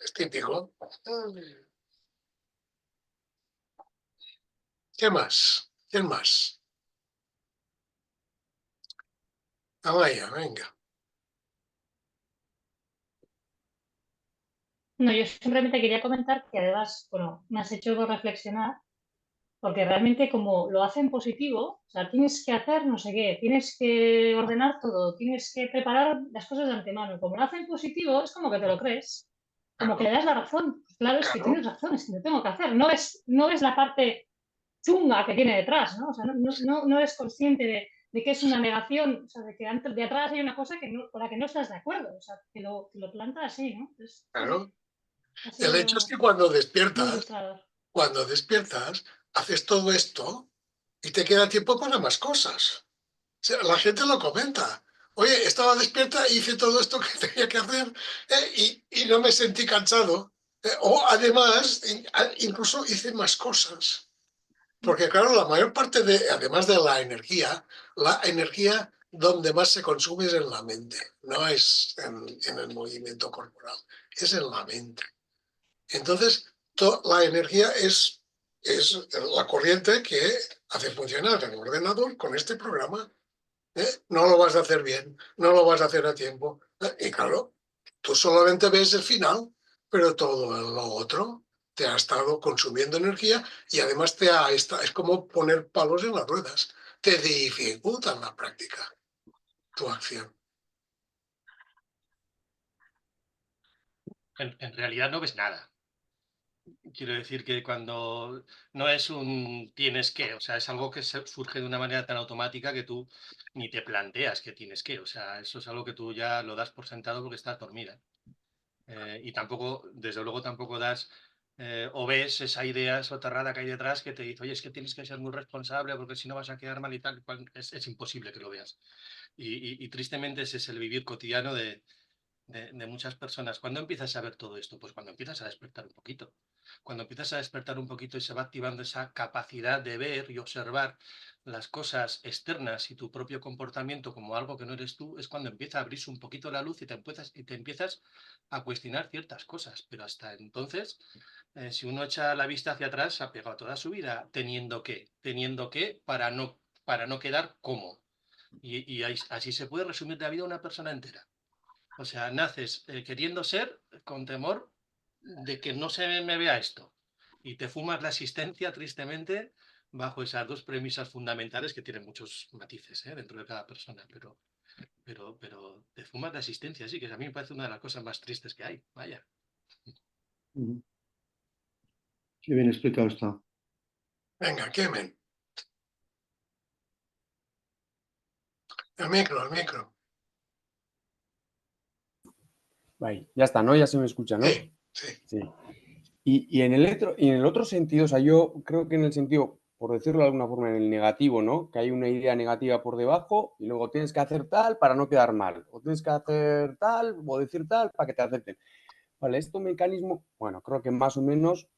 es típico. Todo el mundo. ¿Qué más? ¿Quién más? Amaya, venga. No, yo simplemente quería comentar que además, bueno, me has hecho reflexionar, porque realmente como lo hace en positivo, o sea, tienes que hacer no sé qué, tienes que ordenar todo, tienes que preparar las cosas de antemano. Como lo hace en positivo, es como que te lo crees, como que le das la razón. Pues claro, es que tienes razón, es que lo tengo que hacer. No ves la parte chunga que tiene detrás, ¿no? O sea, no eres consciente de que es una negación, o sea, de que de atrás hay una cosa que con la que no estás de acuerdo, o sea, que lo planta así, ¿no? Entonces, Claro. ha El hecho es sido que cuando muy despiertas, ilustrador. haces todo esto y te queda tiempo para más cosas. O sea, la gente lo comenta. Oye, estaba despierta y hice todo esto que tenía que hacer, y no me sentí cansado. O además, incluso hice más cosas. Porque claro, la mayor parte además de la energía donde más se consume es en la mente, no es en el movimiento corporal, es en la mente. Entonces, la energía es la corriente que hace funcionar el ordenador con este programa. No lo vas a hacer bien, no lo vas a hacer a tiempo. Y claro, tú solamente ves el final, pero todo lo otro te ha estado consumiendo energía y además es como poner palos en las ruedas. Te dificultan la práctica, tu acción. En realidad no ves nada. Quiero decir que cuando no es un tienes que, o sea, es algo que surge de una manera tan automática que tú ni te planteas que tienes que, o sea, eso es algo que tú ya lo das por sentado porque estás dormida. Y tampoco, desde luego tampoco das o ves esa idea soterrada que hay detrás que te dice, oye, es que tienes que ser muy responsable porque si no vas a quedar mal y tal, es imposible que lo veas. Y tristemente ese es el vivir cotidiano de muchas personas. ¿Cuándo empiezas a ver todo esto? Pues cuando empiezas a despertar un poquito. Cuando empiezas a despertar un poquito y se va activando esa capacidad de ver y observar las cosas externas y tu propio comportamiento como algo que no eres tú, es cuando empieza a abrirse un poquito la luz y te empiezas a cuestionar ciertas cosas. Pero hasta entonces, si uno echa la vista hacia atrás, se ha pegado toda su vida teniendo que para no quedar como. Y así se puede resumir la vida de una persona entera. O sea, naces queriendo ser con temor de que no se me vea esto. Y te fumas la existencia, tristemente, bajo esas dos premisas fundamentales que tienen muchos matices dentro de cada persona. Pero te fumas la existencia, sí, que a mí me parece una de las cosas más tristes que hay. Vaya. Qué bien explicado está. Venga, quemen. El micro. Vale, ya está, ¿no? Ya se me escucha, ¿no? Sí. Sí. Y en el otro sentido, o sea, yo creo que en el sentido, por decirlo de alguna forma, en el negativo, ¿no? Que hay una idea negativa por debajo y luego tienes que hacer tal para no quedar mal. O tienes que hacer tal o decir tal para que te acepten. Vale, este mecanismo, bueno, creo que más o menos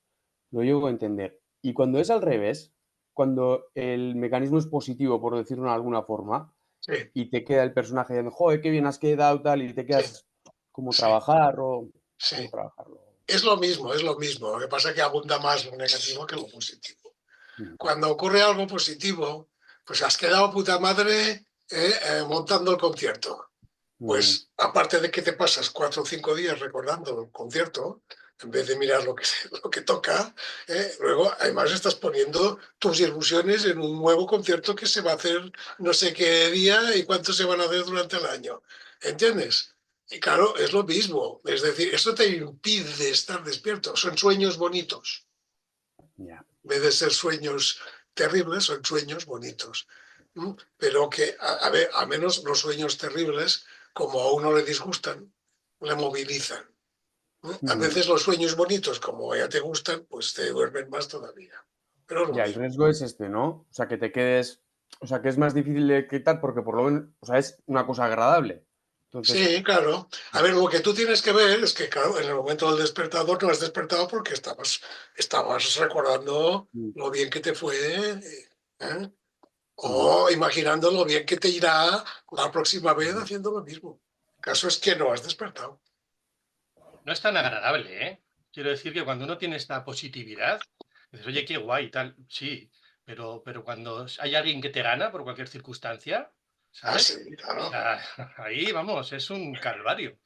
lo llevo a entender. Y cuando es al revés, cuando el mecanismo es positivo, por decirlo de alguna forma, Sí. y te queda el personaje diciendo, joder, qué bien has quedado, tal, y te quedas como trabajar o cómo trabajarlo. Es lo mismo. Lo que pasa es que abunda más lo negativo que lo positivo. Cuando ocurre algo positivo, pues has quedado puta madre montando el concierto. Pues aparte de que te pasas 4 o 5 días recordando el concierto, en vez de mirar lo que toca, luego además estás poniendo tus ilusiones en un nuevo concierto que se va a hacer no sé qué día y cuántos se van a hacer durante el año. ¿Entiendes? Y claro, es lo mismo. Es decir, eso te impide estar despierto. Son sueños bonitos. Yeah. En vez de ser sueños terribles, son sueños bonitos. Pero que, a ver, al menos los sueños terribles, como a uno le disgustan, le movilizan. A veces los sueños bonitos, como ya te gustan, pues te duermen más todavía. Pero ya, el riesgo es este, ¿no? O sea, que te quedes... O sea, que es más difícil de quitar porque por lo menos... O sea, es una cosa agradable. Entonces... Sí, claro. A ver, lo que tú tienes que ver es que, claro, en el momento del despertador no has despertado porque estabas recordando lo bien que te fue, o imaginando lo bien que te irá la próxima vez haciendo lo mismo. El caso es que no has despertado. No es tan agradable, ¿eh? Quiero decir que cuando uno tiene esta positividad, dices, oye, qué guay y tal, sí, pero cuando hay alguien que te gana por cualquier circunstancia, ¿sabes? Sí, claro. O sea, ahí, vamos, es un calvario.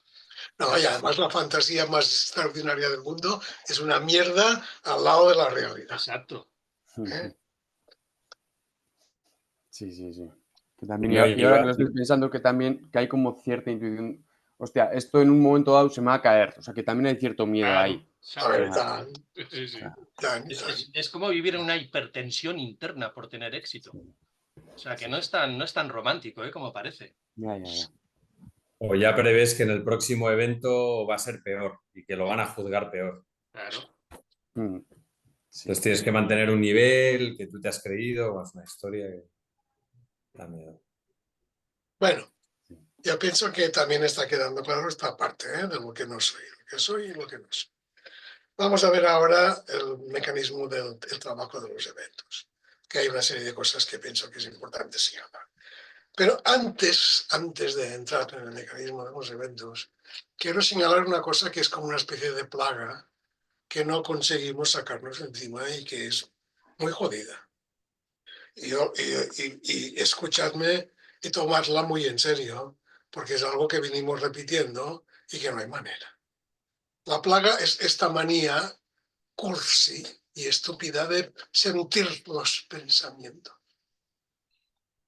No, y además la fantasía más extraordinaria del mundo es una mierda al lado de la realidad. Exacto. Sí. Que también, y ahora que lo estoy pensando, que también que hay como cierta intuición. Hostia, esto en un momento dado se me va a caer. O sea, que también hay cierto miedo Claro, ahí. A ver, es como vivir en una hipertensión interna por tener éxito. O sea, que no es tan romántico, como parece. Ya. O ya prevés que en el próximo evento va a ser peor y que lo van a juzgar peor. Claro. Entonces tienes que mantener un nivel que tú te has creído, es una historia que da miedo. Bueno, yo pienso que también está quedando claro esta parte de lo que no soy, lo que soy y lo que no soy. Vamos a ver ahora el mecanismo del trabajo de los eventos. que hay una serie de cosas que pienso que es importante señalar. Pero antes de entrar en el mecanismo de los eventos, quiero señalar una cosa que es como una especie de plaga que no conseguimos sacarnos encima y que es muy jodida. Y escuchadme y tomadla muy en serio, porque es algo que venimos repitiendo y que no hay manera. La plaga es esta manía cursi y estúpida de sentir los pensamientos.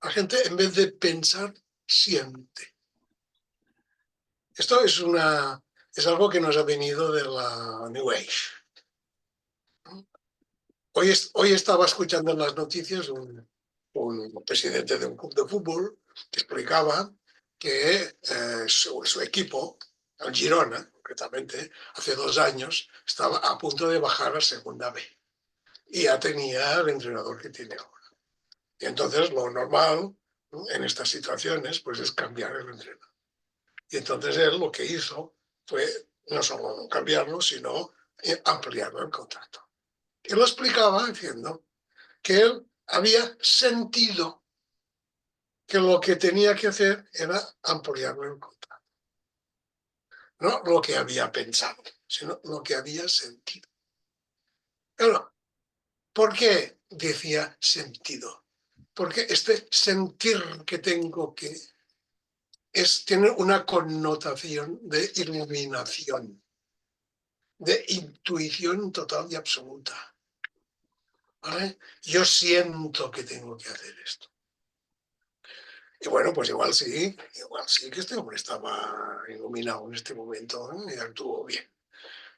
La gente, en vez de pensar, siente. Esto es algo que nos ha venido de la New Age. Hoy estaba escuchando en las noticias un presidente de un club de fútbol que explicaba que su equipo, el Girona, concretamente, hace 2 años, estaba a punto de bajar a Segunda B. Y ya tenía el entrenador que tiene ahora. Y entonces lo normal, ¿no?, en estas situaciones pues es cambiar el entrenador. Y entonces él lo que hizo fue no solo cambiarlo, sino ampliarlo el contrato. Y lo explicaba diciendo que él había sentido que lo que tenía que hacer era ampliarlo el contrato. No lo que había pensado, sino lo que había sentido. Claro, ¿por qué decía sentido? Porque este sentir que tengo que tiene una connotación de iluminación, de intuición total y absoluta. ¿Vale? Yo siento que tengo que hacer esto. Y bueno, pues igual sí que este hombre estaba iluminado en este momento, ¿eh? Y actuó bien.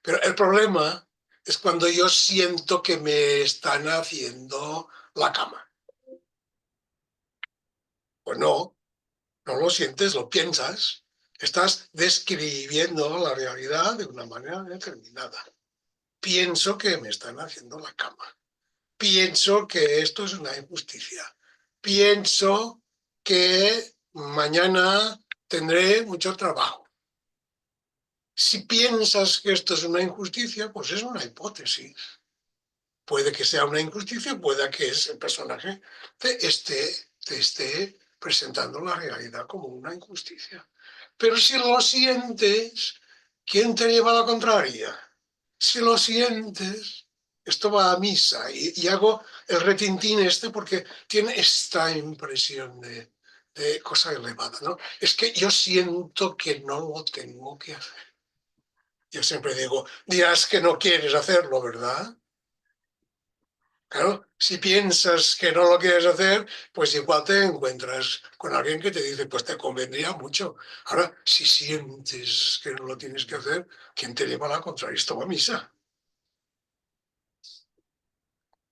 Pero el problema es cuando yo siento que me están haciendo la cama. Pues no lo sientes, lo piensas. Estás describiendo la realidad de una manera determinada. Pienso que me están haciendo la cama. Pienso que esto es una injusticia. Pienso que mañana tendré mucho trabajo. Si piensas que esto es una injusticia, pues es una hipótesis. Puede que sea una injusticia, puede que ese personaje te esté presentando la realidad como una injusticia. Pero si lo sientes, ¿quién te lleva a la contraria? Si lo sientes, esto va a misa y hago el retintín porque tiene esta impresión de cosa elevada, ¿no? Es que yo siento que no lo tengo que hacer. Yo siempre digo, dirás que no quieres hacerlo, ¿verdad? Claro, si piensas que no lo quieres hacer, pues igual te encuentras con alguien que te dice, pues te convendría mucho. Ahora, si sientes que no lo tienes que hacer, ¿quién te lleva a la contraria? Esto va a misa.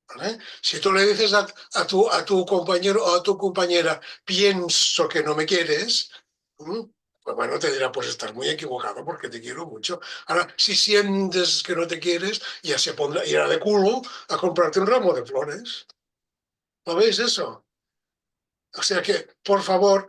¿Vale? Si tú le dices a tu compañero o a tu compañera, pienso que no me quieres, pues bueno, te dirá, pues estás muy equivocado porque te quiero mucho. Ahora, si sientes que no te quieres, ya se pondrá, irá de culo a comprarte un ramo de flores. ¿Lo veis eso? O sea que, por favor,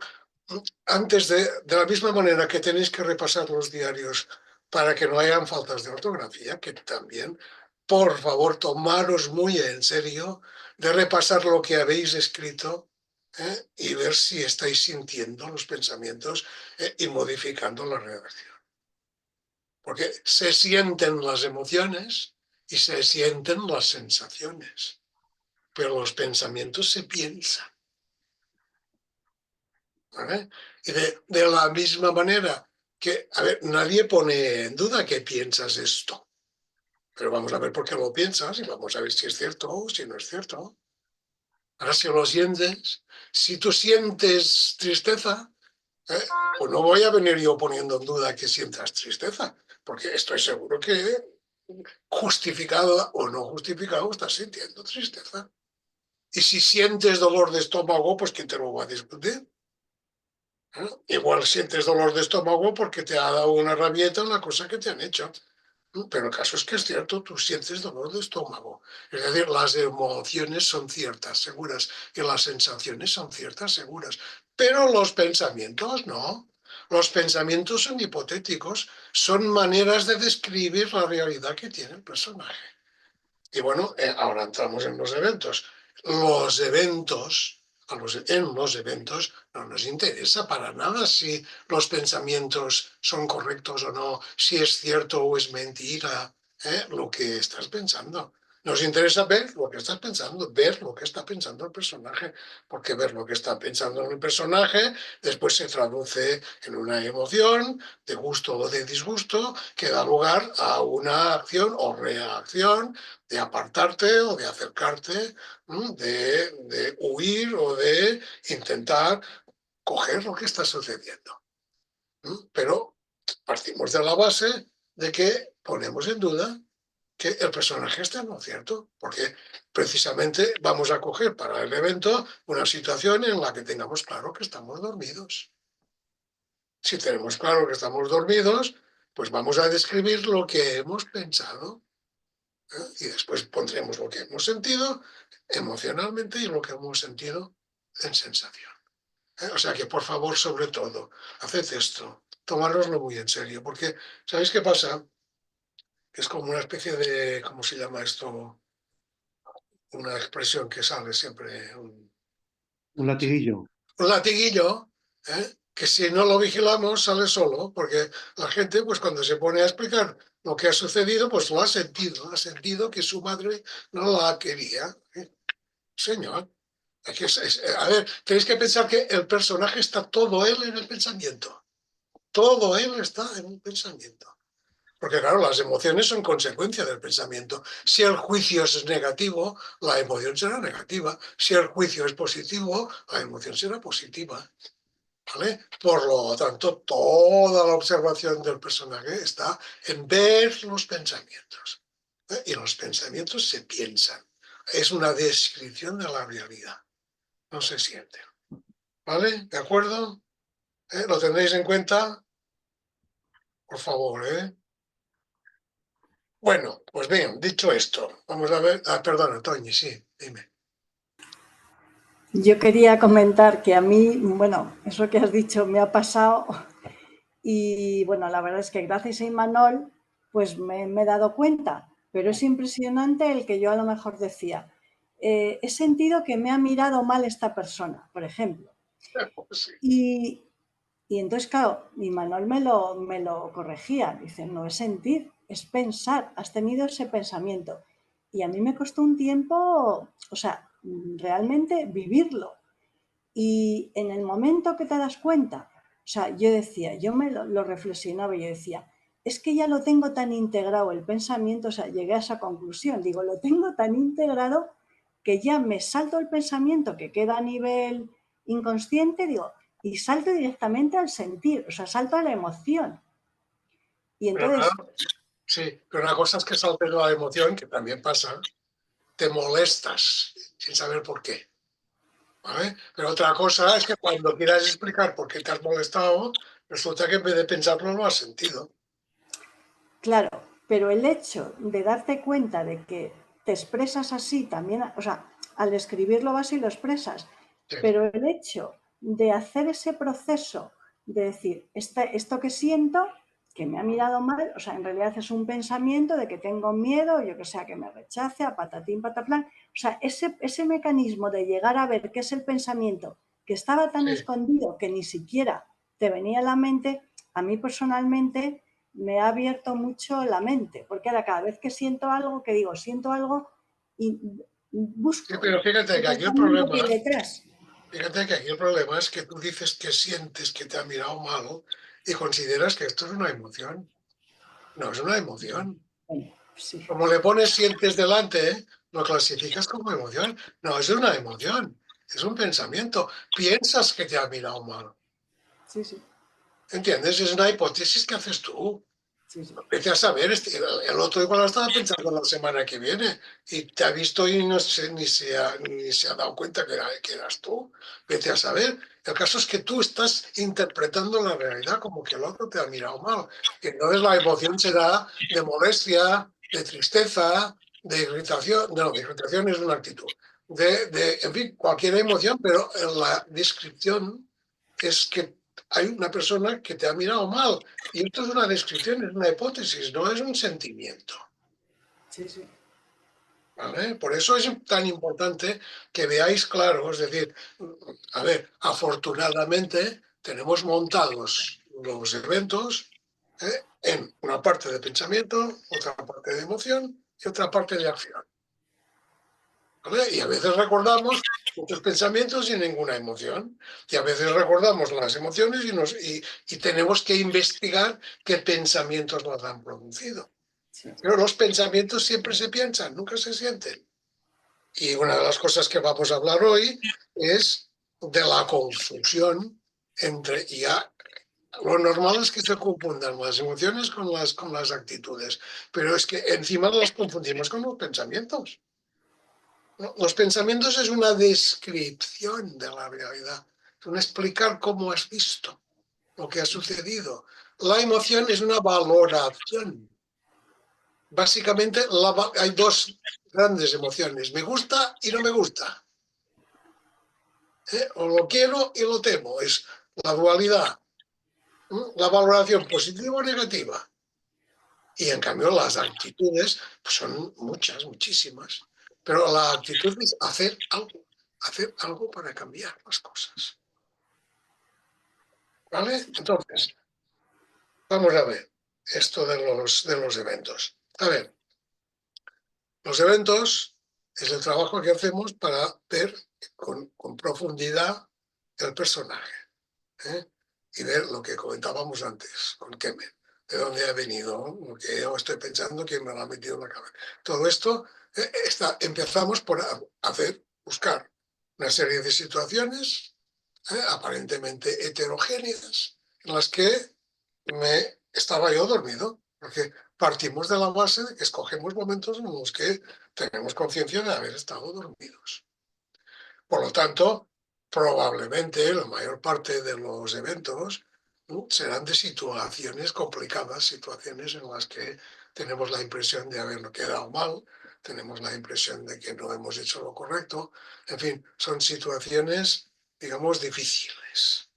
antes de la misma manera que tenéis que repasar los diarios para que no hayan faltas de ortografía, que también, por favor, tomaros muy en serio de repasar lo que habéis escrito, y ver si estáis sintiendo los pensamientos y modificando la redacción. Porque se sienten las emociones y se sienten las sensaciones, pero los pensamientos se piensan. ¿Vale? Y de la misma manera que, a ver, nadie pone en duda que piensas esto, pero vamos a ver por qué lo piensas y vamos a ver si es cierto o si no es cierto. Ahora, si lo sientes, si tú sientes tristeza, pues no voy a venir yo poniendo en duda que sientas tristeza, porque estoy seguro que justificado o no justificado estás sintiendo tristeza. Y si sientes dolor de estómago, pues ¿quién te lo va a discutir? Igual sientes dolor de estómago porque te ha dado una rabieta una cosa que te han hecho. Pero el caso es que es cierto, tú sientes dolor de estómago. Es decir, las emociones son ciertas, seguras, y las sensaciones son ciertas, seguras. Pero los pensamientos no. Los pensamientos son hipotéticos, son maneras de describir la realidad que tiene el personaje. Y bueno, ahora entramos en los eventos. los eventos, en los eventos no nos interesa para nada si los pensamientos son correctos o no, si es cierto o es mentira, lo que estás pensando. Nos interesa ver lo que estás pensando, ver lo que está pensando el personaje, porque ver lo que está pensando el personaje después se traduce en una emoción de gusto o de disgusto que da lugar a una acción o reacción de apartarte o de acercarte, de huir o de intentar coger lo que está sucediendo. Pero partimos de la base de que ponemos en duda que el personaje está en lo cierto, porque precisamente vamos a coger para el evento una situación en la que tengamos claro que estamos dormidos. Si tenemos claro que estamos dormidos, pues vamos a describir lo que hemos pensado, y después pondremos lo que hemos sentido emocionalmente y lo que hemos sentido en sensación. O sea que, por favor, sobre todo, haced esto, tomároslo muy en serio, porque ¿sabéis qué pasa? Es como una especie de, ¿cómo se llama esto? Una expresión que sale siempre, Un latiguillo. un latiguillo, que si no lo vigilamos sale solo, porque la gente, pues cuando se pone a explicar lo que ha sucedido, pues lo ha sentido que su madre no la quería. Señor, a ver, tenéis que pensar que el personaje está todo él en el pensamiento. Todo él está en un pensamiento. Porque claro, las emociones son consecuencia del pensamiento. Si el juicio es negativo, la emoción será negativa. Si el juicio es positivo, la emoción será positiva. ¿Vale? Por lo tanto, toda la observación del personaje está en ver los pensamientos. Y los pensamientos se piensan. Es una descripción de la realidad. No se siente. ¿Vale? ¿De acuerdo? ¿Lo tendréis en cuenta? Por favor, Bueno, pues bien, dicho esto, vamos a ver. Perdona, Toñi, sí, dime. Yo quería comentar que a mí, bueno, eso que has dicho me ha pasado y bueno, la verdad es que gracias a Imanol pues me he dado cuenta, pero es impresionante el que yo a lo mejor decía, he sentido que me ha mirado mal esta persona, por ejemplo. Sí. Y entonces, claro, Imanol me lo corregía, dice, no es sentir, es pensar, has tenido ese pensamiento. Y a mí me costó un tiempo, o sea, realmente vivirlo. Y en el momento que te das cuenta, o sea, yo decía, yo me lo reflexionaba y yo decía, es que ya lo tengo tan integrado el pensamiento, o sea, llegué a esa conclusión, digo, lo tengo tan integrado que ya me salto el pensamiento que queda a nivel inconsciente, digo, y salto directamente al sentir, o sea, salto a la emoción. Y entonces... Sí, pero una cosa es que saltes la emoción, que también pasa, te molestas sin saber por qué. ¿Vale? Pero otra cosa es que cuando quieras explicar por qué te has molestado, resulta que en vez de pensarlo lo has sentido. Claro, pero el hecho de darte cuenta de que te expresas así también, o sea, al escribirlo vas y lo expresas, sí. Pero el hecho de hacer ese proceso de decir, esto que siento, que me ha mirado mal, o sea, en realidad es un pensamiento de que tengo miedo, yo que sé, que me rechace, a patatín, pataplán, o sea, ese mecanismo de llegar a ver qué es el pensamiento que estaba tan escondido que ni siquiera te venía a la mente, a mí personalmente me ha abierto mucho la mente, porque ahora cada vez que siento algo, que digo, siento algo y busco. Sí, pero fíjate que aquí el problema, fíjate que aquí el problema es que tú dices que sientes que te ha mirado mal y consideras que esto es una emoción. No es una emoción. Sí. Como le pones sientes delante, lo clasificas como emoción. No es una emoción, es un pensamiento. Piensas que te ha mirado mal. Sí, sí. ¿Entiendes? Es una hipótesis que haces tú. Sí, sí. Vete a saber, el otro igual estaba pensando la semana que viene y te ha visto y no sé, ni se ha dado cuenta que eras tú. Vete a saber. El caso es que tú estás interpretando la realidad como que el otro te ha mirado mal. Y entonces la emoción será de molestia, de tristeza, de irritación. No, de irritación es una actitud. En fin, cualquier emoción, pero la descripción es que hay una persona que te ha mirado mal. Y esto es una descripción, es una hipótesis, no es un sentimiento. Sí, sí. ¿vale? Por eso es tan importante que veáis claro, es decir, a ver, afortunadamente tenemos montados los eventos en una parte de pensamiento, otra parte de emoción y otra parte de acción. ¿Vale? Y a veces recordamos muchos pensamientos y ninguna emoción. Y a veces recordamos las emociones y tenemos que investigar qué pensamientos las han producido. Pero los pensamientos siempre se piensan, nunca se sienten. Y una de las cosas que vamos a hablar hoy es de la confusión entre ya. Lo normal es que se confundan las emociones con las actitudes, pero es que encima las confundimos con los pensamientos. Los pensamientos es una descripción de la realidad, es un explicar cómo has visto lo que ha sucedido. La emoción es una valoración. Básicamente hay dos grandes emociones, me gusta y no me gusta. O lo quiero y lo temo, es la dualidad, la valoración positiva o negativa. Y en cambio las actitudes pues son muchas, muchísimas. Pero la actitud es hacer algo para cambiar las cosas. ¿Vale? Entonces, vamos a ver esto de los eventos. A ver, los eventos es el trabajo que hacemos para ver con profundidad el personaje. Y ver lo que comentábamos antes con Kemen, de dónde ha venido, lo que yo estoy pensando, quién me lo ha metido en la cabeza. Todo esto empezamos por buscar una serie de situaciones aparentemente heterogéneas en las que estaba yo dormido, porque partimos de la base de que escogemos momentos en los que tenemos conciencia de haber estado dormidos. Por lo tanto, probablemente la mayor parte de los eventos serán de situaciones complicadas, situaciones en las que tenemos la impresión de haberlo quedado mal, tenemos la impresión de que no hemos hecho lo correcto. En fin, son situaciones, digamos, difíciles.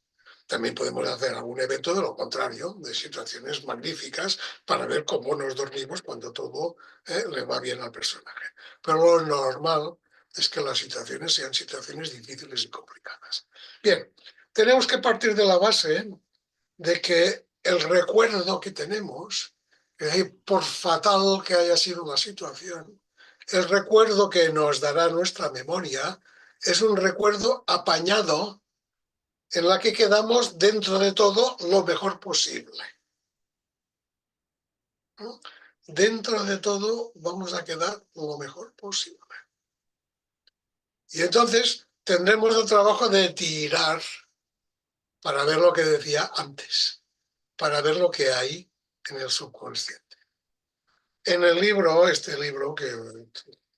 También podemos hacer algún evento de lo contrario, de situaciones magníficas, para ver cómo nos dormimos cuando todo le va bien al personaje. Pero lo normal es que las situaciones sean situaciones difíciles y complicadas. Bien, tenemos que partir de la base de que el recuerdo que tenemos, por fatal que haya sido la situación, el recuerdo que nos dará nuestra memoria es un recuerdo apañado en la que quedamos dentro de todo lo mejor posible. ¿No? Dentro de todo vamos a quedar lo mejor posible. Y entonces tendremos el trabajo de tirar para ver lo que decía antes, para ver lo que hay en el subconsciente. En el libro, este libro que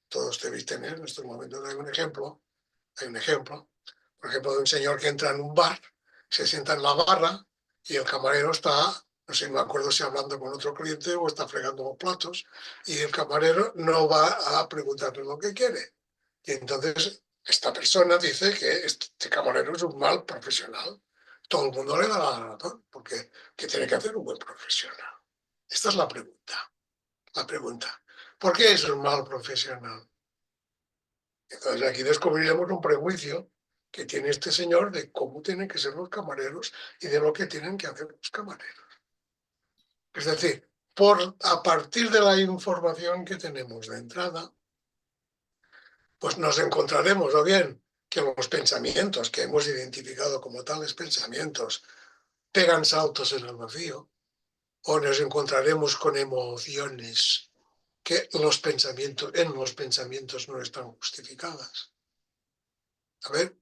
todos debéis tener en estos momentos, hay un ejemplo, por ejemplo, de un señor que entra en un bar, se sienta en la barra y el camarero está, no sé, me acuerdo si hablando con otro cliente o está fregando los platos, y el camarero no va a preguntarle lo que quiere. Y entonces esta persona dice que este camarero es un mal profesional. Todo el mundo le da la razón, porque ¿qué tiene que hacer un buen profesional? Esta es la pregunta. La pregunta. ¿Por qué es un mal profesional? Entonces aquí descubriremos un prejuicio que tiene este señor de cómo tienen que ser los camareros y de lo que tienen que hacer los camareros. Es decir, a partir de la información que tenemos de entrada, pues nos encontraremos o bien que los pensamientos que hemos identificado como tales pensamientos pegan saltos en el vacío, o nos encontraremos con emociones que en los pensamientos no están justificadas. A ver,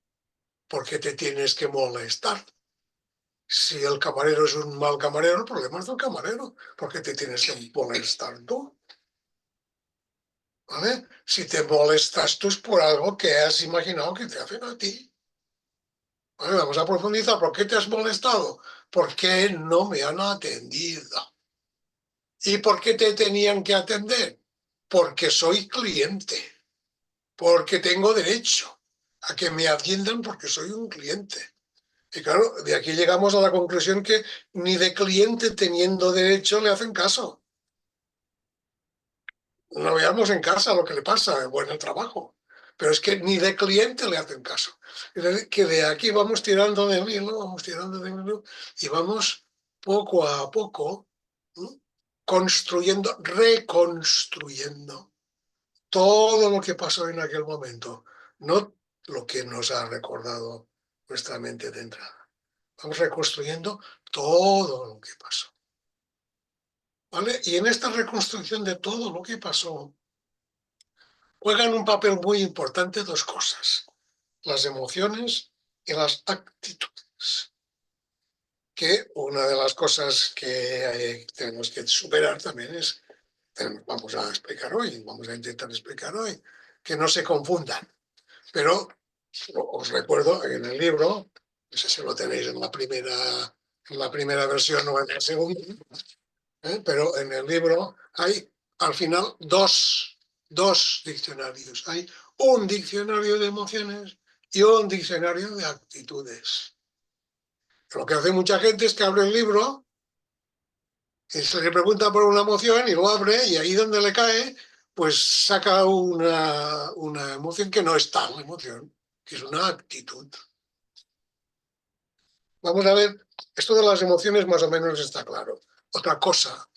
¿por qué te tienes que molestar? Si el camarero es un mal camarero, el problema es del camarero. ¿Por qué te tienes que molestar tú? ¿Vale? Si te molestas tú es por algo que has imaginado que te hacen a ti. ¿Vale? Vamos a profundizar. ¿Por qué te has molestado? ¿Por qué no me han atendido? ¿Y por qué te tenían que atender? Porque soy cliente. Porque tengo derecho a que me atiendan porque soy un cliente. Y claro, de aquí llegamos a la conclusión que ni de cliente teniendo derecho le hacen caso. No veamos en casa lo que le pasa o en el trabajo. Pero es que ni de cliente le hacen caso. Que de aquí vamos tirando del hilo, y vamos poco a poco construyendo, reconstruyendo todo lo que pasó en aquel momento, no lo que nos ha recordado nuestra mente de entrada. Vamos reconstruyendo todo lo que pasó. ¿Vale? Y en esta reconstrucción de todo lo que pasó, juegan un papel muy importante dos cosas: las emociones y las actitudes. Que una de las cosas que tenemos que superar también es, vamos a explicar hoy, vamos a intentar explicar hoy, que no se confundan. Pero os recuerdo en el libro, no sé si lo tenéis en la primera versión o en la segunda, pero en el libro hay al final dos diccionarios. Hay un diccionario de emociones y un diccionario de actitudes. Lo que hace mucha gente es que abre el libro y se le pregunta por una emoción y lo abre, y ahí donde le cae, pues saca una emoción que no es tal emoción, que es una actitud. Vamos a ver, esto de las emociones más o menos está claro. Otra cosa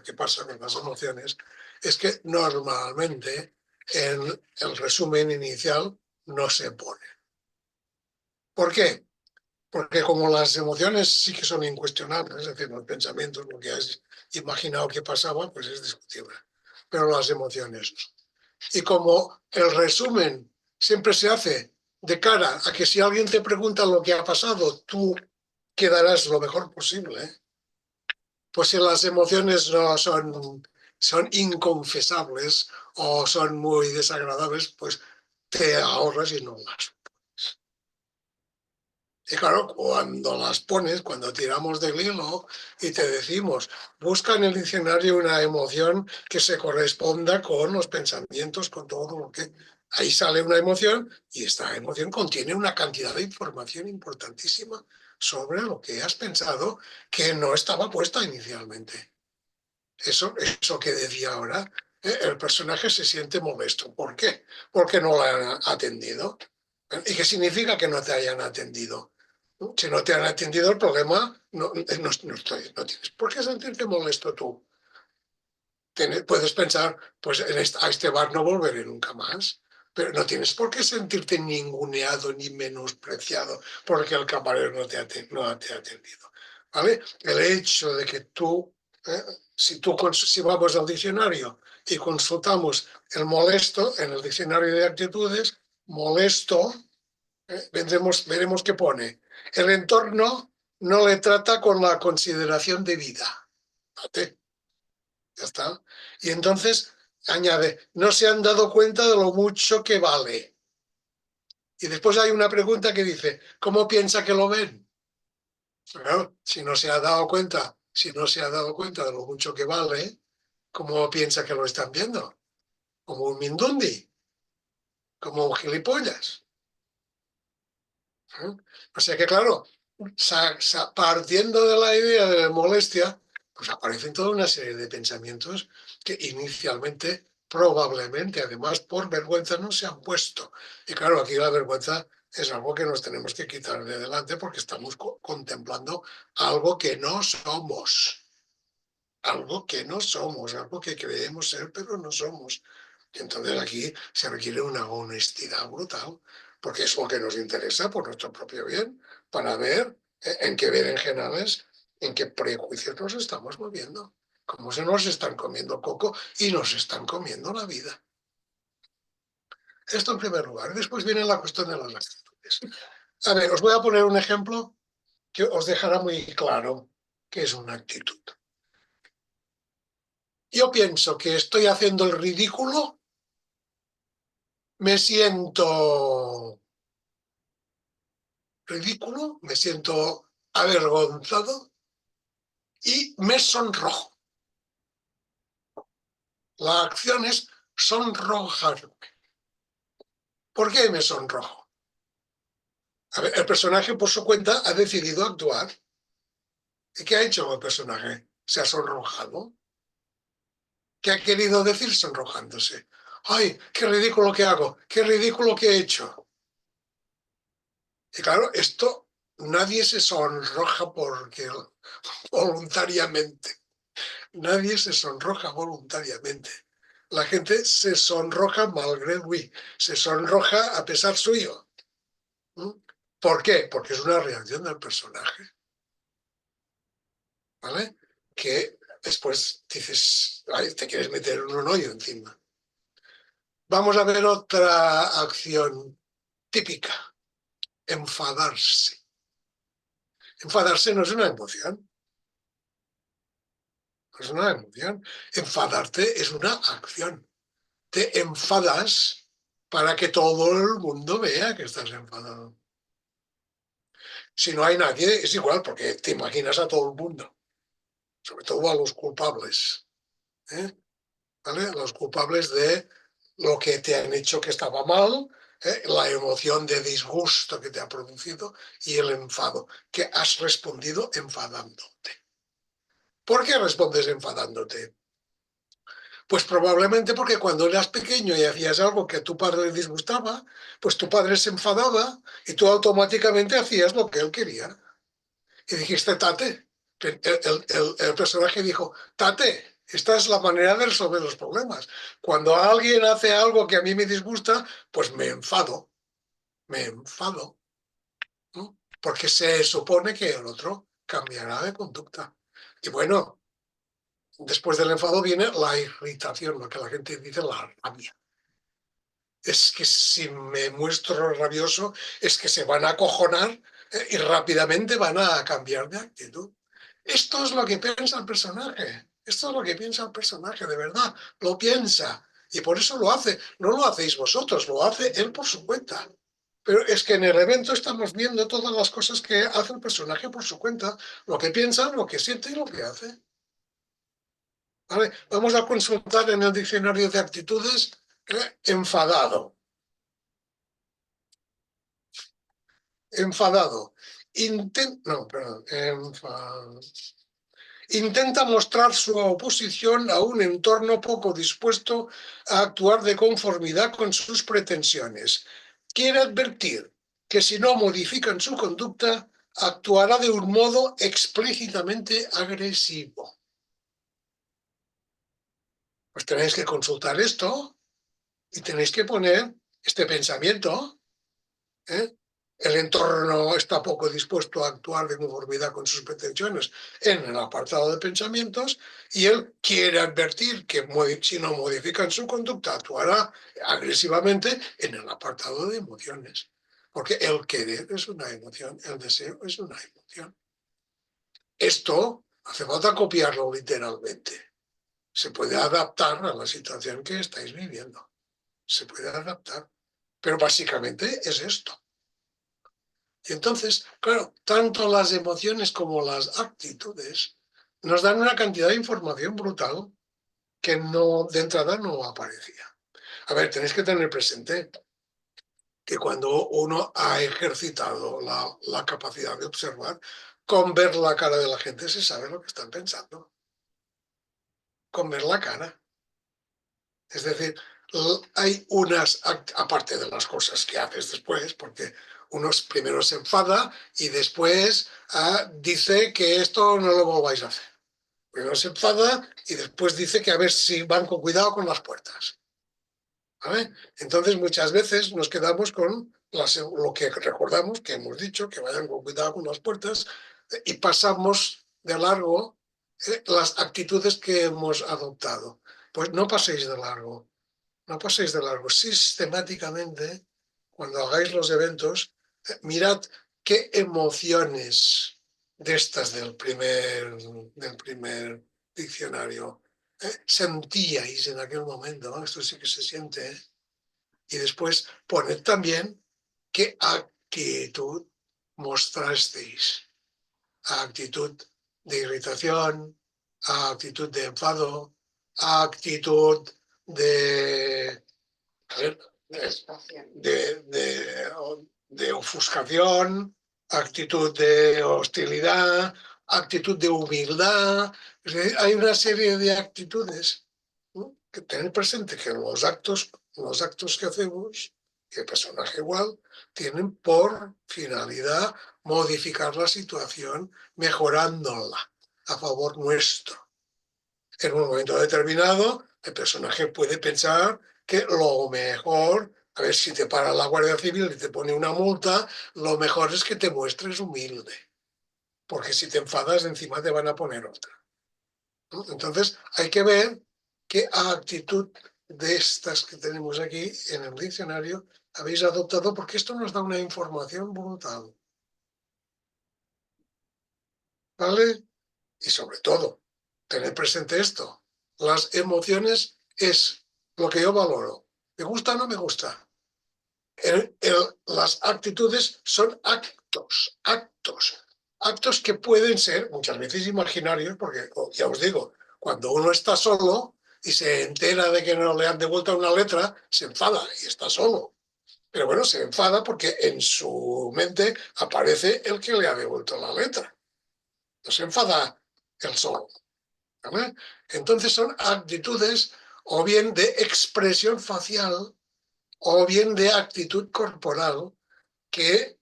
que pasa con las emociones es que normalmente en el resumen inicial no se pone. ¿Por qué? Porque como las emociones sí que son incuestionables, es decir, los pensamientos, lo que has imaginado que pasaba, pues es discutible. Pero las emociones no. Y como el resumen siempre se hace de cara a que si alguien te pregunta lo que ha pasado, tú quedarás lo mejor posible, pues si las emociones no son inconfesables o son muy desagradables, pues te ahorras y no las. Y claro, cuando las pones, cuando tiramos del hilo y te decimos, busca en el diccionario una emoción que se corresponda con los pensamientos, con todo lo que... Ahí sale una emoción y esta emoción contiene una cantidad de información importantísima sobre lo que has pensado que no estaba puesta inicialmente. Eso que decía ahora, el personaje se siente molesto. ¿Por qué? Porque no la han atendido. ¿Y qué significa que no te hayan atendido? Si no te han atendido, el problema no tienes por qué sentirte molesto tú. Puedes pensar, pues a este bar no volveré nunca más, pero no tienes por qué sentirte ninguneado ni menospreciado porque el camarero no te ha atendido. ¿Vale? El hecho de que tú, si vamos al diccionario y consultamos el molesto en el diccionario de actitudes, molesto, veremos qué pone. El entorno no le trata con la consideración debida. ¿Vale? Ya está. Y entonces añade, no se han dado cuenta de lo mucho que vale. Y después hay una pregunta que dice, ¿cómo piensa que lo ven? Bueno, si no se ha dado cuenta de lo mucho que vale, ¿cómo piensa que lo están viendo? Como un mindundi, como un gilipollas. O sea que, claro, partiendo de la idea de la molestia, pues aparecen toda una serie de pensamientos que inicialmente, probablemente, además por vergüenza, no se han puesto. Y claro, aquí la vergüenza es algo que nos tenemos que quitar de delante porque estamos contemplando algo que no somos. Algo que no somos, algo que creemos ser, pero no somos. Y entonces aquí se requiere una honestidad brutal, porque es lo que nos interesa por nuestro propio bien, para ver en qué berenjenales, en qué prejuicios nos estamos moviendo, cómo se nos están comiendo coco y nos están comiendo la vida. Esto en primer lugar. Después viene la cuestión de las actitudes. A ver, os voy a poner un ejemplo que os dejará muy claro qué es una actitud. Yo pienso que estoy haciendo el ridículo, me siento ridículo, me siento avergonzado y me sonrojo. La acción es sonrojarme. ¿Por qué me sonrojo? A ver, el personaje por su cuenta ha decidido actuar. ¿Y qué ha hecho el personaje? Se ha sonrojado. ¿Qué ha querido decir sonrojándose? ¡Ay, qué ridículo que hago! ¡Qué ridículo que he hecho! Y claro, esto nadie se sonroja voluntariamente. Nadie se sonroja voluntariamente. La gente se sonroja malgré lui, se sonroja a pesar suyo. ¿Por qué? Porque es una reacción del personaje. ¿Vale? Que después dices, ay, te quieres meter en un hoyo encima. Vamos a ver otra acción típica. Enfadarse. Enfadarse no es una emoción. No es una emoción. Enfadarte es una acción. Te enfadas para que todo el mundo vea que estás enfadado. Si no hay nadie, es igual, porque te imaginas a todo el mundo. Sobre todo a los culpables. ¿Vale? Los culpables de lo que te han hecho que estaba mal, la emoción de disgusto que te ha producido y el enfado, que has respondido enfadándote. ¿Por qué respondes enfadándote? Pues probablemente porque cuando eras pequeño y hacías algo que a tu padre le disgustaba, pues tu padre se enfadaba y tú automáticamente hacías lo que él quería. Y dijiste, tate. El personaje dijo, tate, esta es la manera de resolver los problemas. Cuando alguien hace algo que a mí me disgusta, pues me enfado. Me enfado. ¿No? Porque se supone que el otro cambiará de conducta. Y bueno, después del enfado viene la irritación, lo que la gente dice la rabia. Es que si me muestro rabioso, es que se van a acojonar y rápidamente van a cambiar de actitud. Esto es lo que piensa el personaje. Esto es lo que piensa el personaje, de verdad. Lo piensa. Y por eso lo hace. No lo hacéis vosotros, lo hace él por su cuenta. Pero es que en el evento estamos viendo todas las cosas que hace el personaje por su cuenta. Lo que piensa, lo que siente y lo que hace. ¿Vale? Vamos a consultar en el diccionario de actitudes enfadado. Enfadado. Intenta mostrar su oposición a un entorno poco dispuesto a actuar de conformidad con sus pretensiones. Quiere advertir que si no modifican su conducta, actuará de un modo explícitamente agresivo. Pues tenéis que consultar esto y tenéis que poner este pensamiento. El entorno está poco dispuesto a actuar de conformidad con sus pretensiones en el apartado de pensamientos y él quiere advertir que si no modifican su conducta actuará agresivamente en el apartado de emociones. Porque el querer es una emoción, el deseo es una emoción. Esto hace falta copiarlo literalmente. Se puede adaptar a la situación que estáis viviendo. Se puede adaptar. Pero básicamente es esto. Y entonces, claro, tanto las emociones como las actitudes nos dan una cantidad de información brutal que de entrada no aparecía. A ver, tenéis que tener presente que cuando uno ha ejercitado la capacidad de observar, con ver la cara de la gente se sabe lo que están pensando. Con ver la cara. Es decir, hay unas, aparte de las cosas que haces después, porque uno primero se enfada y después dice que esto no lo volváis a hacer. Primero se enfada y después dice que a ver si van con cuidado con las puertas. ¿Vale? Entonces muchas veces nos quedamos con lo que recordamos, que hemos dicho, que vayan con cuidado con las puertas, y pasamos de largo las actitudes que hemos adoptado. Pues no paséis de largo. No paséis de largo. Sistemáticamente, cuando hagáis los eventos, mirad qué emociones de estas del primer diccionario sentíais en aquel momento, ¿no? Esto sí que se siente. Y después poned también qué actitud mostrasteis. Actitud de irritación, actitud de enfado, actitud de ofuscación, actitud de hostilidad, actitud de humildad. Hay una serie de actitudes que tener presente que los actos que hacemos, que el personaje igual, tienen por finalidad modificar la situación, mejorándola a favor nuestro. En un momento determinado, el personaje puede pensar que lo mejor, a ver, si te para la Guardia Civil y te pone una multa, lo mejor es que te muestres humilde, porque si te enfadas encima te van a poner otra. Entonces hay que ver qué actitud de estas que tenemos aquí en el diccionario habéis adoptado, porque esto nos da una información brutal. ¿Vale? Y sobre todo, tener presente esto. Las emociones es lo que yo valoro. ¿Me gusta o no me gusta? Las actitudes son actos. Actos que pueden ser muchas veces imaginarios, porque ya os digo, cuando uno está solo y se entera de que no le han devuelto una letra, se enfada y está solo. Pero bueno, se enfada porque en su mente aparece el que le ha devuelto la letra. No se enfada él solo. ¿Vale? Entonces son actitudes o bien de expresión facial o bien de actitud corporal, que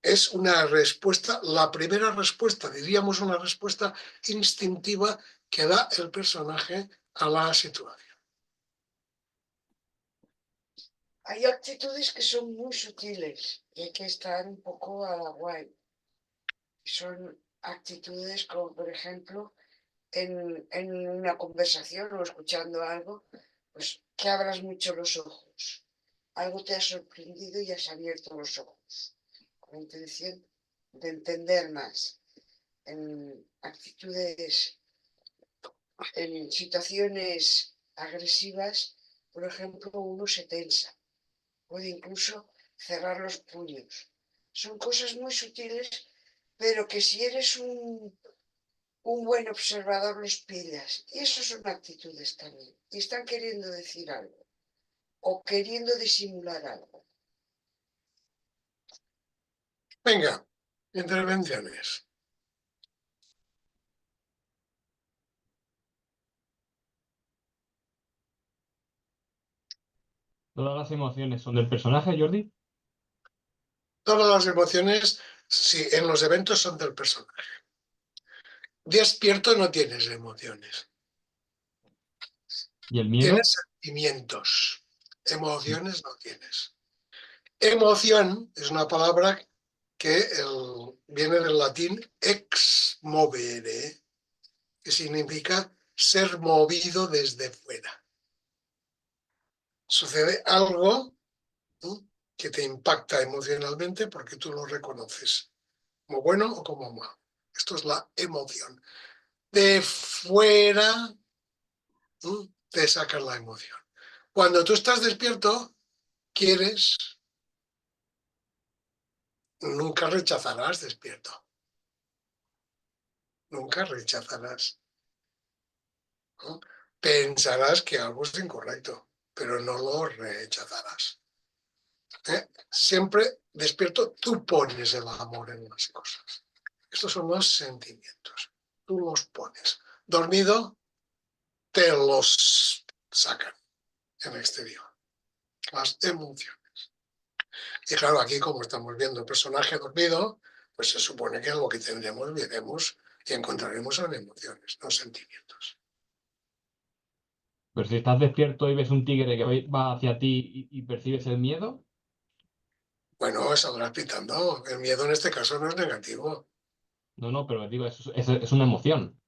es una respuesta, la primera respuesta, diríamos una respuesta instintiva que da el personaje a la situación. Hay actitudes que son muy sutiles y hay que estar un poco a la guay. Son actitudes como, por ejemplo, en una conversación o escuchando algo, pues que abras mucho los ojos. Algo te ha sorprendido y has abierto los ojos, con la intención de entender más. En actitudes, en situaciones agresivas, por ejemplo, uno se tensa, puede incluso cerrar los puños. Son cosas muy sutiles, pero que si eres un buen observador los pillas. Y eso son actitudes también. Y están queriendo decir algo o queriendo disimular algo. Venga, intervenciones. ¿Todas las emociones son del personaje, Jordi? Todas las emociones, sí, en los eventos son del personaje. Despierto no tienes emociones. ¿Y el miedo? Tienes sentimientos. Emociones no tienes. Emoción es una palabra que viene del latín ex movere, que significa ser movido desde fuera. Sucede algo, ¿no?, que te impacta emocionalmente porque tú lo reconoces, como bueno o como malo. Esto es la emoción. De fuera, ¿no?, te sacas la emoción. Cuando tú estás despierto, quieres, nunca rechazarás despierto. Nunca rechazarás, ¿no? Pensarás que algo es incorrecto, pero no lo rechazarás. Siempre despierto, tú pones el amor en las cosas. Estos son los sentimientos. Tú los pones. Dormido, te los sacan en el exterior. Las emociones. Y claro, aquí como estamos viendo el personaje dormido, pues se supone que lo que tendremos, veremos y encontraremos son emociones, no sentimientos. Pero si estás despierto y ves un tigre que va hacia ti y percibes el miedo. Bueno, saldrás pitando. El miedo en este caso no es negativo. No, pero digo, es una emoción.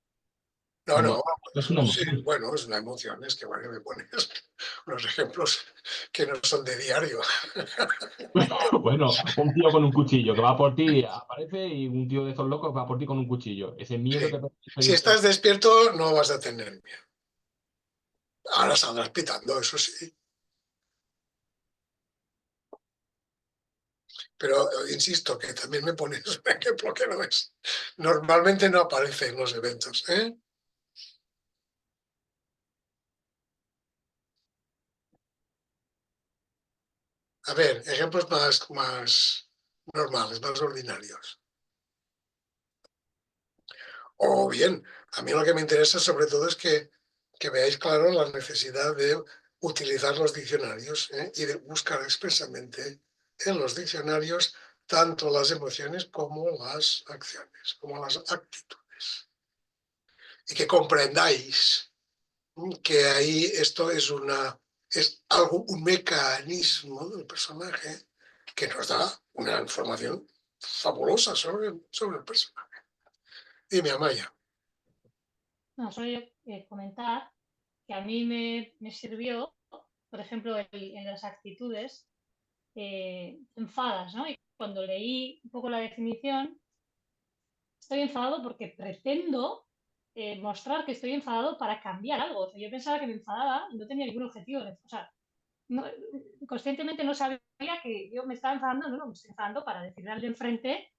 No, Es una sí, emoción. bueno, es una emoción, es que vale, me pones unos ejemplos que no son de diario. Bueno, un tío con un cuchillo que va por ti, aparece y un tío de esos locos va por ti con un cuchillo. Ese miedo Sí. que te Si estás despierto, no vas a tener miedo. Ahora saldrás pitando, eso sí. Pero insisto que también me pones un ejemplo que no es. Normalmente no aparece en los eventos, ¿eh? A ver, ejemplos más normales, más ordinarios. O bien, a mí lo que me interesa sobre todo es que que veáis claro la necesidad de utilizar los diccionarios y de buscar expresamente en los diccionarios tanto las emociones como las acciones, como las actitudes. Y que comprendáis que ahí esto es un mecanismo del personaje que nos da una información fabulosa sobre el personaje. Dime, Amaya. No, solo comentar que a mí me sirvió, por ejemplo, en las actitudes, enfadas, ¿no? Y cuando leí un poco la definición, estoy enfadado porque pretendo mostrar que estoy enfadado para cambiar algo. O sea, yo pensaba que me enfadaba y no tenía ningún objetivo. O sea, conscientemente no sabía que yo me estaba enfadando, no, me estoy enfadando para decirle al de enfrente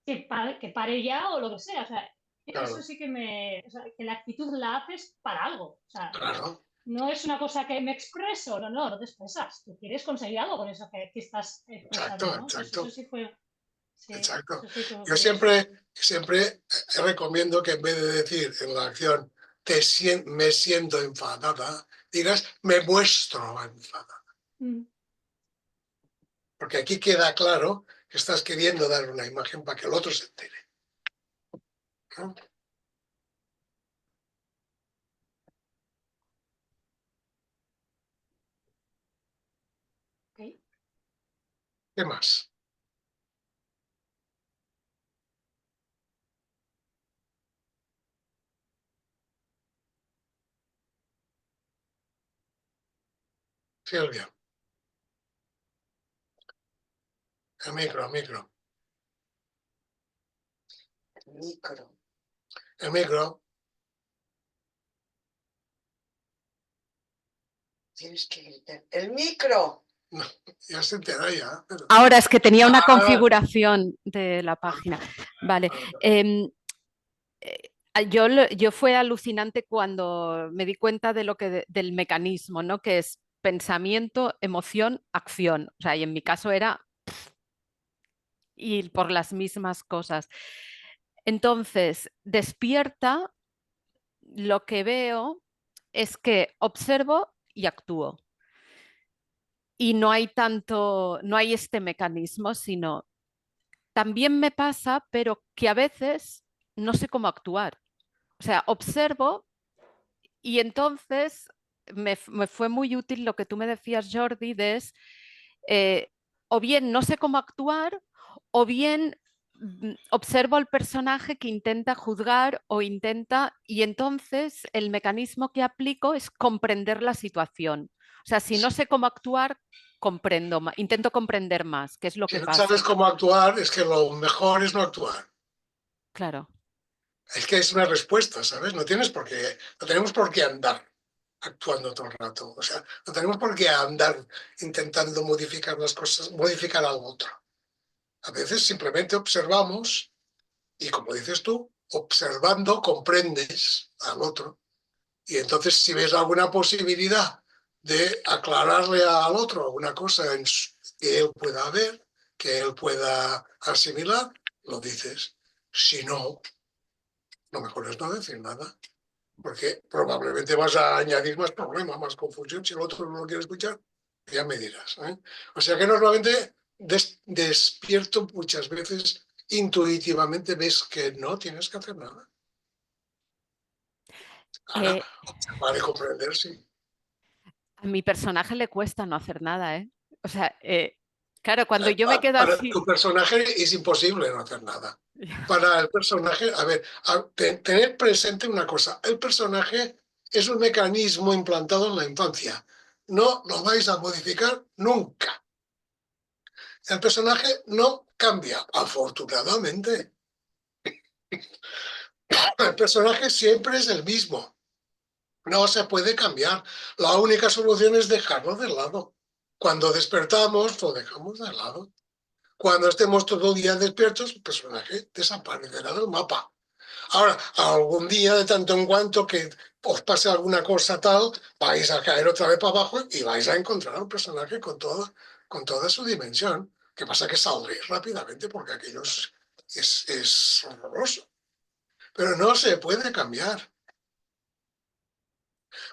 que pare ya o lo que sea. O sea, Claro. eso sí que o sea, que la actitud la haces para algo. O sea, Claro. no es una cosa que me expreso, no te expresas. Tú quieres conseguir algo con eso que estás expresando, Exacto, ¿no? exacto. Eso sí fue... Sí, exacto. eso sí fue Yo curioso. siempre recomiendo que en vez de decir en la acción me siento enfadada, digas me muestro enfadada. Porque aquí queda claro que estás queriendo dar una imagen para que el otro se entere. ¿No? Okay. ¿Qué más? Silvia. El micro. Micro. El micro. Tienes que gritar. ¡El micro! No, ya se entera ya. Pero... Ahora es que tenía una configuración de la página. Vale. Yo fue alucinante cuando me di cuenta de del mecanismo, ¿no? Que es pensamiento, emoción, acción. O sea, y en mi caso era ir por las mismas cosas. Entonces, despierta, lo que veo es que observo y actúo. Y no hay no hay este mecanismo, sino también me pasa, pero que a veces no sé cómo actuar. O sea, observo y entonces me fue muy útil lo que tú me decías, Jordi, o bien no sé cómo actuar, o bien observo al personaje que intenta juzgar y entonces el mecanismo que aplico es comprender la situación. O sea, si no sé cómo actuar, intento comprender más, qué es lo Si que no pasa. sabes cómo actuar, es que lo mejor es no actuar. Claro. Es que es una respuesta, ¿sabes? No tenemos por qué andar actuando todo el rato. O sea, no tenemos por qué andar intentando modificar las cosas, modificar al otro. A veces simplemente observamos y, como dices tú, observando comprendes al otro. Y entonces, si ves alguna posibilidad de aclararle al otro alguna cosa que él pueda ver, que él pueda asimilar, lo dices. Si no, lo mejor es no decir nada, porque probablemente vas a añadir más problemas, más confusión, si el otro no lo quiere escuchar, ya me dirás. O sea que normalmente despierto muchas veces, intuitivamente ves que no tienes que hacer nada. Ahora, observar y comprender, sí. A mi personaje le cuesta no hacer nada, ¿eh? O sea, claro, cuando yo me quedo Para así... tu personaje es imposible no hacer nada. Para el personaje, a ver, tener presente una cosa, el personaje es un mecanismo implantado en la infancia. No lo vais a modificar nunca. El personaje no cambia, afortunadamente. El personaje siempre es el mismo. No se puede cambiar. La única solución es dejarlo de lado. Cuando despertamos, lo dejamos de lado. Cuando estemos todo el día despiertos, el personaje desaparecerá del mapa. Ahora, algún día, de tanto en cuanto que os pase alguna cosa tal, vais a caer otra vez para abajo y vais a encontrar al personaje con toda su dimensión. ¿Qué pasa? Que saldréis rápidamente porque aquello es horroroso. Pero no se puede cambiar.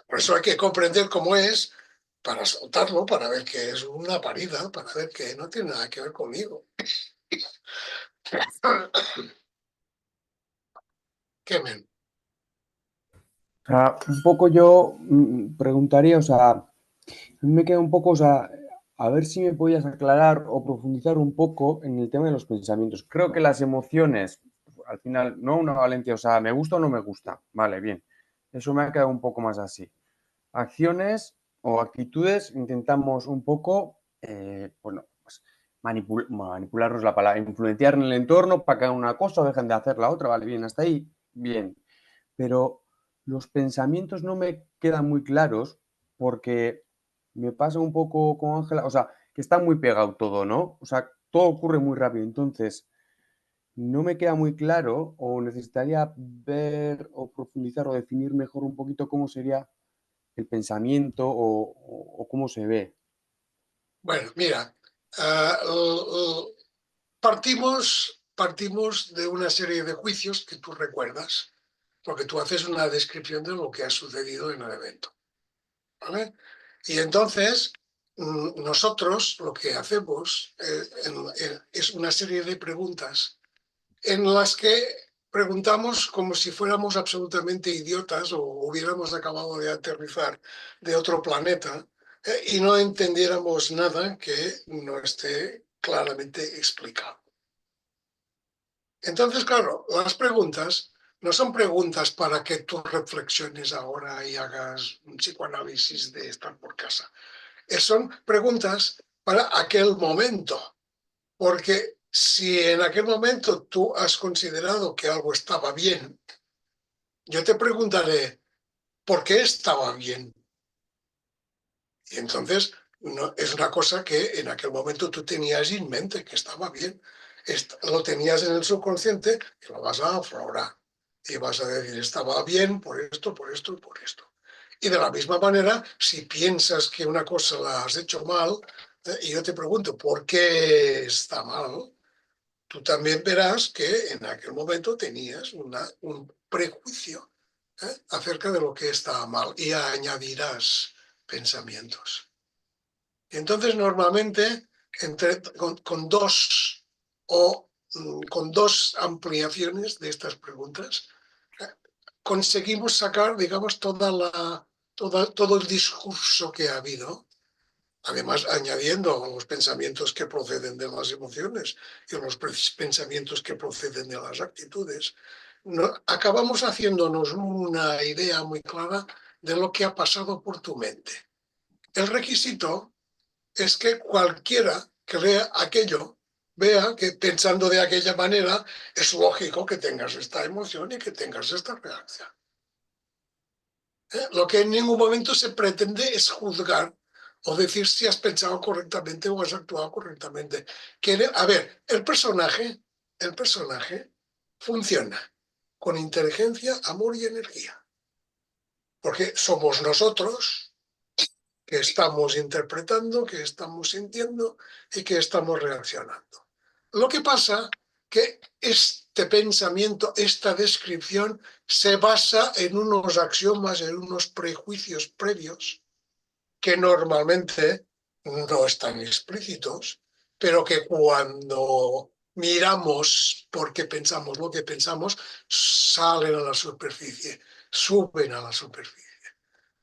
Por eso hay que comprender cómo es para soltarlo, para ver que es una parida, para ver que no tiene nada que ver conmigo. ¿Qué men? O sea, un poco yo preguntaría, o sea, a mí me queda un poco, o sea, a ver si me podías aclarar o profundizar un poco en el tema de los pensamientos. Creo que las emociones, al final, no una valencia, o sea, me gusta o no me gusta. Vale, bien. Eso me ha quedado un poco más así. Acciones o actitudes, intentamos un poco, bueno, pues manipularnos la palabra, influenciar en el entorno para que hagan una cosa o dejen de hacer la otra. Vale, bien, hasta ahí, bien. Pero los pensamientos no me quedan muy claros porque me pasa un poco con Ángela, o sea, que está muy pegado todo, ¿no? O sea, todo ocurre muy rápido, entonces no me queda muy claro o necesitaría ver o profundizar o definir mejor un poquito cómo sería el pensamiento o cómo se ve. Bueno, mira, partimos de una serie de juicios que tú recuerdas, porque tú haces una descripción de lo que ha sucedido en el evento. ¿Vale? Y entonces, nosotros lo que hacemos es una serie de preguntas en las que preguntamos como si fuéramos absolutamente idiotas o hubiéramos acabado de aterrizar de otro planeta y no entendiéramos nada que no esté claramente explicado. Entonces, claro, las preguntas no son preguntas para que tú reflexiones ahora y hagas un psicoanálisis de estar por casa. Son preguntas para aquel momento, porque si en aquel momento tú has considerado que algo estaba bien, yo te preguntaré, ¿por qué estaba bien? Y entonces no, es una cosa que en aquel momento tú tenías en mente, que estaba bien. Lo tenías en el subconsciente y lo vas a aflorar. Y vas a decir, estaba bien por esto, por esto y por esto. Y de la misma manera, si piensas que una cosa la has hecho mal, y yo te pregunto, ¿por qué está mal? Tú también verás que en aquel momento tenías un prejuicio acerca de lo que estaba mal y añadirás pensamientos. Y entonces normalmente con dos ampliaciones de estas preguntas conseguimos sacar, digamos, todo el discurso que ha habido, además añadiendo los pensamientos que proceden de las emociones y los pensamientos que proceden de las actitudes. Acabamos haciéndonos una idea muy clara de lo que ha pasado por tu mente. El requisito es que cualquiera que lea aquello vea que pensando de aquella manera es lógico que tengas esta emoción y que tengas esta reacción. Lo que en ningún momento se pretende es juzgar o decir si has pensado correctamente o has actuado correctamente. A ver, el personaje funciona con inteligencia, amor y energía. Porque somos nosotros que estamos interpretando, que estamos sintiendo y que estamos reaccionando. Lo que pasa que este pensamiento, esta descripción, se basa en unos axiomas, en unos prejuicios previos que normalmente no están explícitos, pero que cuando miramos por qué pensamos lo que pensamos, salen a la superficie, suben a la superficie.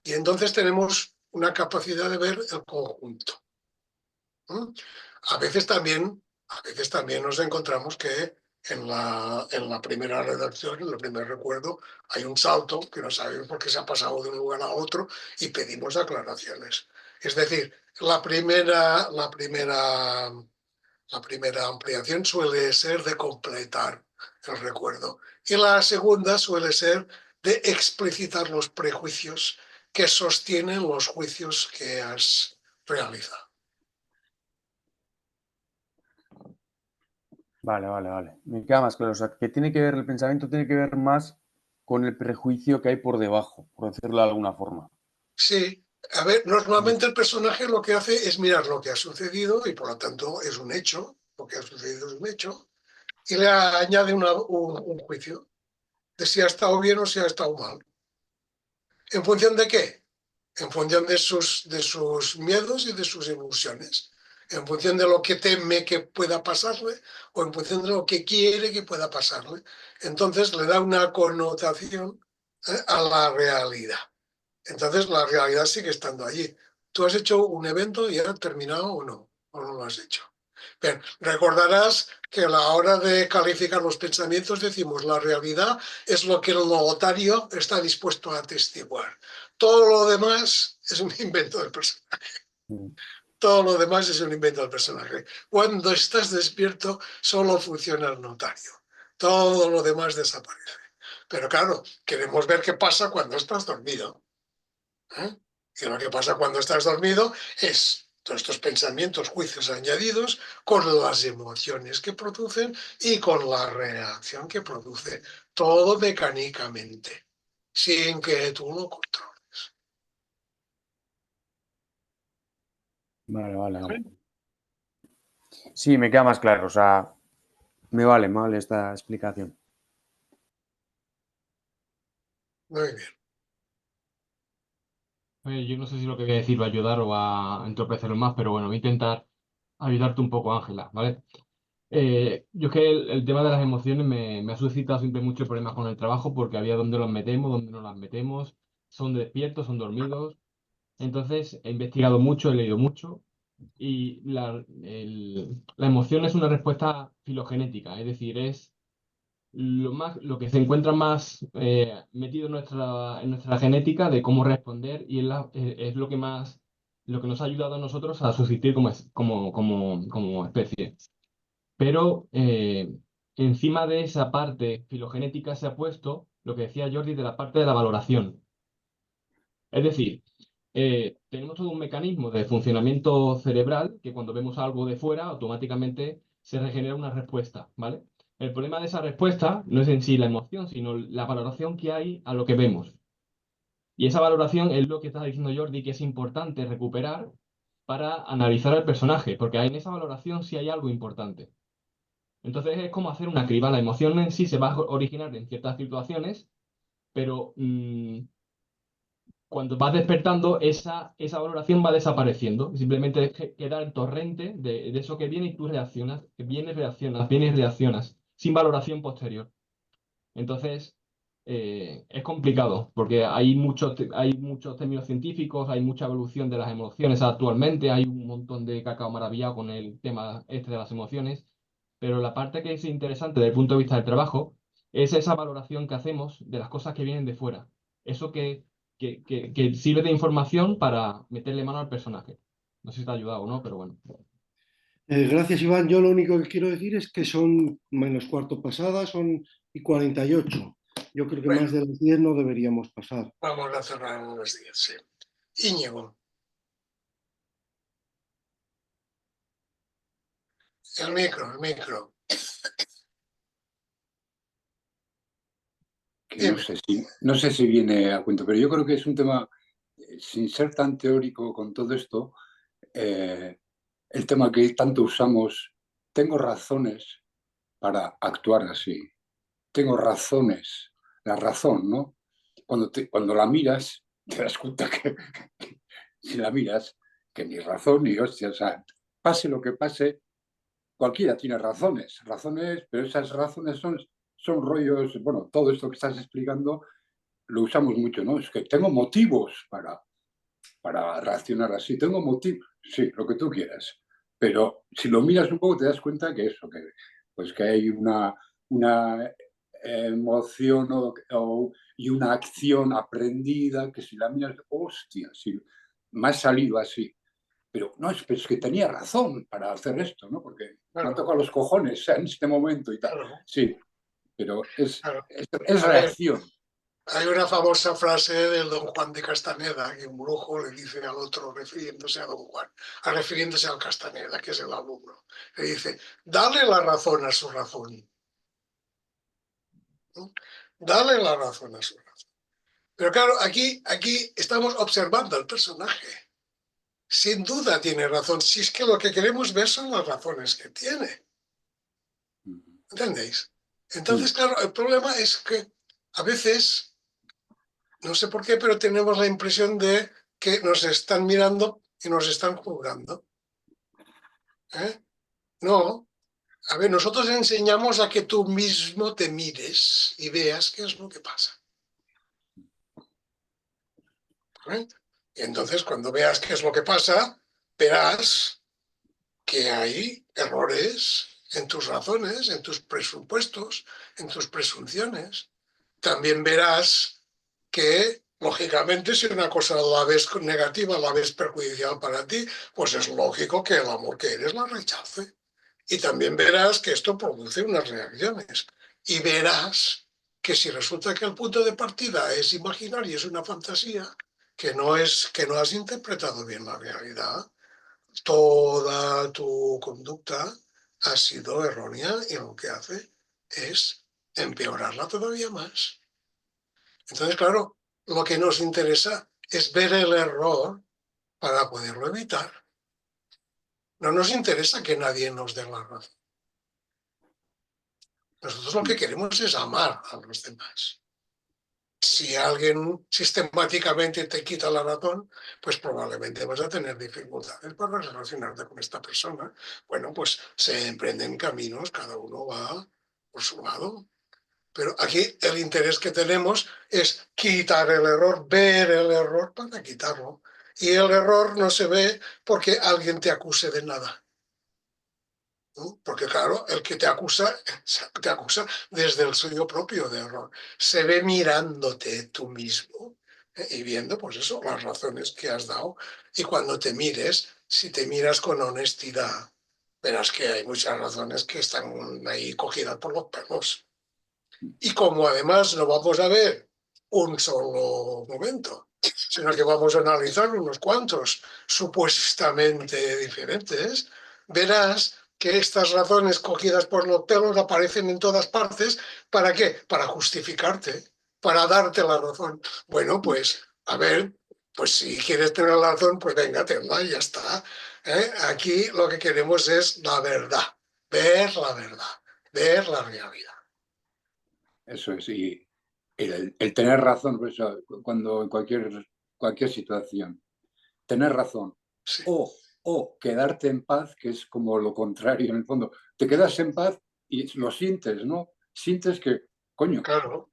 Y entonces tenemos una capacidad de ver el conjunto. A veces también nos encontramos que en la primera redacción, en el primer recuerdo, hay un salto que no sabemos por qué se ha pasado de un lugar a otro y pedimos aclaraciones. Es decir, la primera ampliación suele ser de completar el recuerdo y la segunda suele ser de explicitar los prejuicios que sostienen los juicios que has realizado. Vale. Me queda más claro. O sea, que tiene que ver, el pensamiento tiene que ver más con el prejuicio que hay por debajo, por decirlo de alguna forma. Sí, a ver, normalmente el personaje lo que hace es mirar lo que ha sucedido y por lo tanto es un hecho, lo que ha sucedido es un hecho, y le añade un juicio de si ha estado bien o si ha estado mal. ¿En función de qué? En función de sus miedos y de sus ilusiones. En función de lo que teme que pueda pasarle o en función de lo que quiere que pueda pasarle. Entonces le da una connotación a la realidad. Entonces la realidad sigue estando allí. Tú has hecho un evento y ha terminado o no lo has hecho. Bien, recordarás que a la hora de calificar los pensamientos decimos la realidad es lo que el notario está dispuesto a atestiguar. Todo lo demás es un invento del personaje. Todo lo demás es un invento del personaje. Cuando estás despierto solo funciona el notario. Todo lo demás desaparece. Pero claro, queremos ver qué pasa cuando estás dormido. Y lo que pasa cuando estás dormido es todos estos pensamientos, juicios añadidos con las emociones que producen y con la reacción que produce. Todo mecánicamente, sin que tú lo controles. Vale. Sí, me queda más claro. O sea, me vale esta explicación. Muy bien. Yo no sé si lo que voy a decir va a ayudar o va a entorpecerlo más, pero bueno, voy a intentar ayudarte un poco, Ángela, ¿vale? Yo es que el tema de las emociones me ha suscitado siempre muchos problemas con el trabajo porque había dónde los metemos, dónde no las metemos, son despiertos, son dormidos. Entonces he investigado mucho, he leído mucho y la emoción es una respuesta filogenética, es decir, es lo que se encuentra más metido en nuestra genética de cómo responder y es lo que nos ha ayudado a nosotros a subsistir como especie. Pero encima de esa parte filogenética se ha puesto lo que decía Jordi de la parte de la valoración. Es decir, tenemos todo un mecanismo de funcionamiento cerebral que cuando vemos algo de fuera automáticamente se regenera una respuesta, ¿vale? El problema de esa respuesta no es en sí la emoción, sino la valoración que hay a lo que vemos. Y esa valoración es lo que está diciendo Jordi, que es importante recuperar para analizar al personaje, porque en esa valoración sí hay algo importante. Entonces es como hacer una criba. La emoción en sí se va a originar en ciertas situaciones, pero cuando vas despertando, esa valoración va desapareciendo. Simplemente queda el torrente de eso que viene y tú reaccionas, vienes, reaccionas, sin valoración posterior. Entonces, es complicado, porque hay muchos términos científicos, hay mucha evolución de las emociones actualmente, hay un montón de cacao maravillado con el tema este de las emociones, pero la parte que es interesante desde el punto de vista del trabajo es esa valoración que hacemos de las cosas que vienen de fuera. Eso que sirve de información para meterle mano al personaje. No sé si te ha ayudado o no, pero bueno. Gracias, Iván. Yo lo único que quiero decir es que son menos cuarto pasadas, son y 48. Yo creo que más de las 10 no deberíamos pasar. Vamos a cerrar en unos días, sí. Íñigo. El micro. Que no sé si viene a cuento, pero yo creo que es un tema, sin ser tan teórico con todo esto, el tema que tanto usamos, tengo razones para actuar así. Tengo razones, la razón, ¿no? Cuando la miras, te das cuenta que si la miras, que ni razón ni hostia, o sea, pase lo que pase, cualquiera tiene razones, pero esas razones son rollos, bueno, todo esto que estás explicando lo usamos mucho, ¿no? Es que tengo motivos para reaccionar así, tengo motivos, sí, lo que tú quieras, pero si lo miras un poco te das cuenta que eso, pues que hay una emoción y una acción aprendida que si la miras, hostia, si me ha salido así. Pero no, es que tenía razón para hacer esto, ¿no? Porque me han tocado los cojones en este momento y tal. Claro. Sí, pero es reacción. Hay una famosa frase del don Juan de Castaneda, que un brujo le dice al otro, refiriéndose a don Juan, refiriéndose al Castaneda, que es el alumno, le dice, dale la razón a su razón. ¿No? Dale la razón a su razón. Pero claro, aquí estamos observando al personaje. Sin duda tiene razón, si es que lo que queremos ver son las razones que tiene. ¿Entendéis? Entonces, claro, el problema es que a veces No sé por qué, pero tenemos la impresión de que nos están mirando y nos están juzgando. No. A ver, nosotros enseñamos a que tú mismo te mires y veas qué es lo que pasa. Y entonces, cuando veas qué es lo que pasa, verás que hay errores en tus razones, en tus presupuestos, en tus presunciones. También verás que, lógicamente, si una cosa la ves negativa, la ves perjudicial para ti, pues es lógico que el amor que eres la rechace. Y también verás que esto produce unas reacciones. Y verás que si resulta que el punto de partida es imaginario, es una fantasía, que no has interpretado bien la realidad, toda tu conducta ha sido errónea y lo que hace es empeorarla todavía más. Entonces, claro, lo que nos interesa es ver el error para poderlo evitar. No nos interesa que nadie nos dé la razón. Nosotros lo que queremos es amar a los demás. Si alguien sistemáticamente te quita la razón, pues probablemente vas a tener dificultades para relacionarte con esta persona. Bueno, pues se emprenden caminos, cada uno va por su lado. Pero aquí el interés que tenemos es quitar el error, ver el error para quitarlo. Y el error no se ve porque alguien te acuse de nada. ¿No? Porque claro, el que te acusa desde el suyo propio de error. Se ve mirándote tú mismo y viendo, pues eso, las razones que has dado. Y cuando te mires, si te miras con honestidad, verás que hay muchas razones que están ahí cogidas por los pelos. Y como además no vamos a ver un solo momento, sino que vamos a analizar unos cuantos supuestamente diferentes, verás que estas razones cogidas por los pelos aparecen en todas partes. ¿Para qué? Para justificarte, para darte la razón. Bueno, pues, a ver, pues si quieres tener la razón, pues venga, tenla y ya está. Aquí lo que queremos es la verdad, ver la verdad, ver la realidad. Eso es, y el tener razón, pues, cuando en cualquier situación, tener razón, Sí. o quedarte en paz, que es como lo contrario en el fondo, te quedas en paz y lo sientes, ¿no? Sientes que, coño, claro,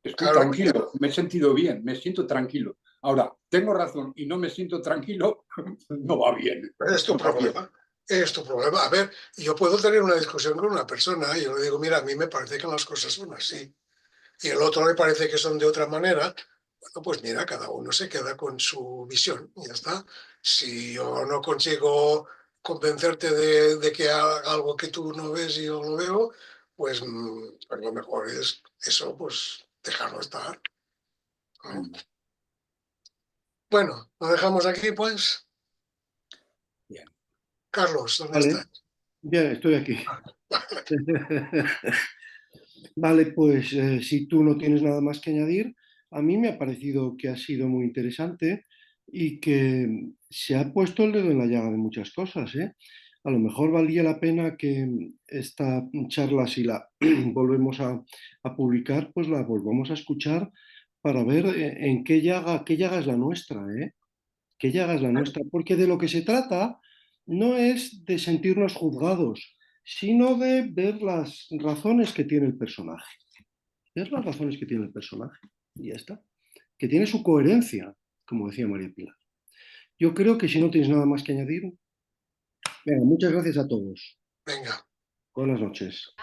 estoy claro, tranquilo, me he sentido bien, me siento tranquilo. Ahora, tengo razón y no me siento tranquilo, no va bien. Es tu no va bien. problema. Es tu problema. A ver, yo puedo tener una discusión con una persona y yo le digo, mira, a mí me parece que las cosas son así. Y el otro le parece que son de otra manera. Bueno, pues mira, cada uno se queda con su visión y ya está. Si yo no consigo convencerte de que algo que tú no ves y yo lo veo, pues lo mejor es eso, pues dejarlo estar. ¿No? Bueno, lo dejamos aquí, pues. Bien. Carlos, ¿dónde Vale, estás? bien, estoy aquí. Vale, pues si tú no tienes nada más que añadir, a mí me ha parecido que ha sido muy interesante y que se ha puesto el dedo en la llaga de muchas cosas, ¿eh? A lo mejor valía la pena que esta charla, si la volvemos a publicar, pues la volvamos a escuchar para ver en qué llaga es la nuestra, ¿eh? Qué llaga es la nuestra, porque de lo que se trata no es de sentirnos juzgados, sino de ver las razones que tiene el personaje. Ver las razones que tiene el personaje. Y ya está. Que tiene su coherencia, como decía María Pilar. Yo creo que si no tienes nada más que añadir, venga, muchas gracias a todos. Venga. Buenas noches.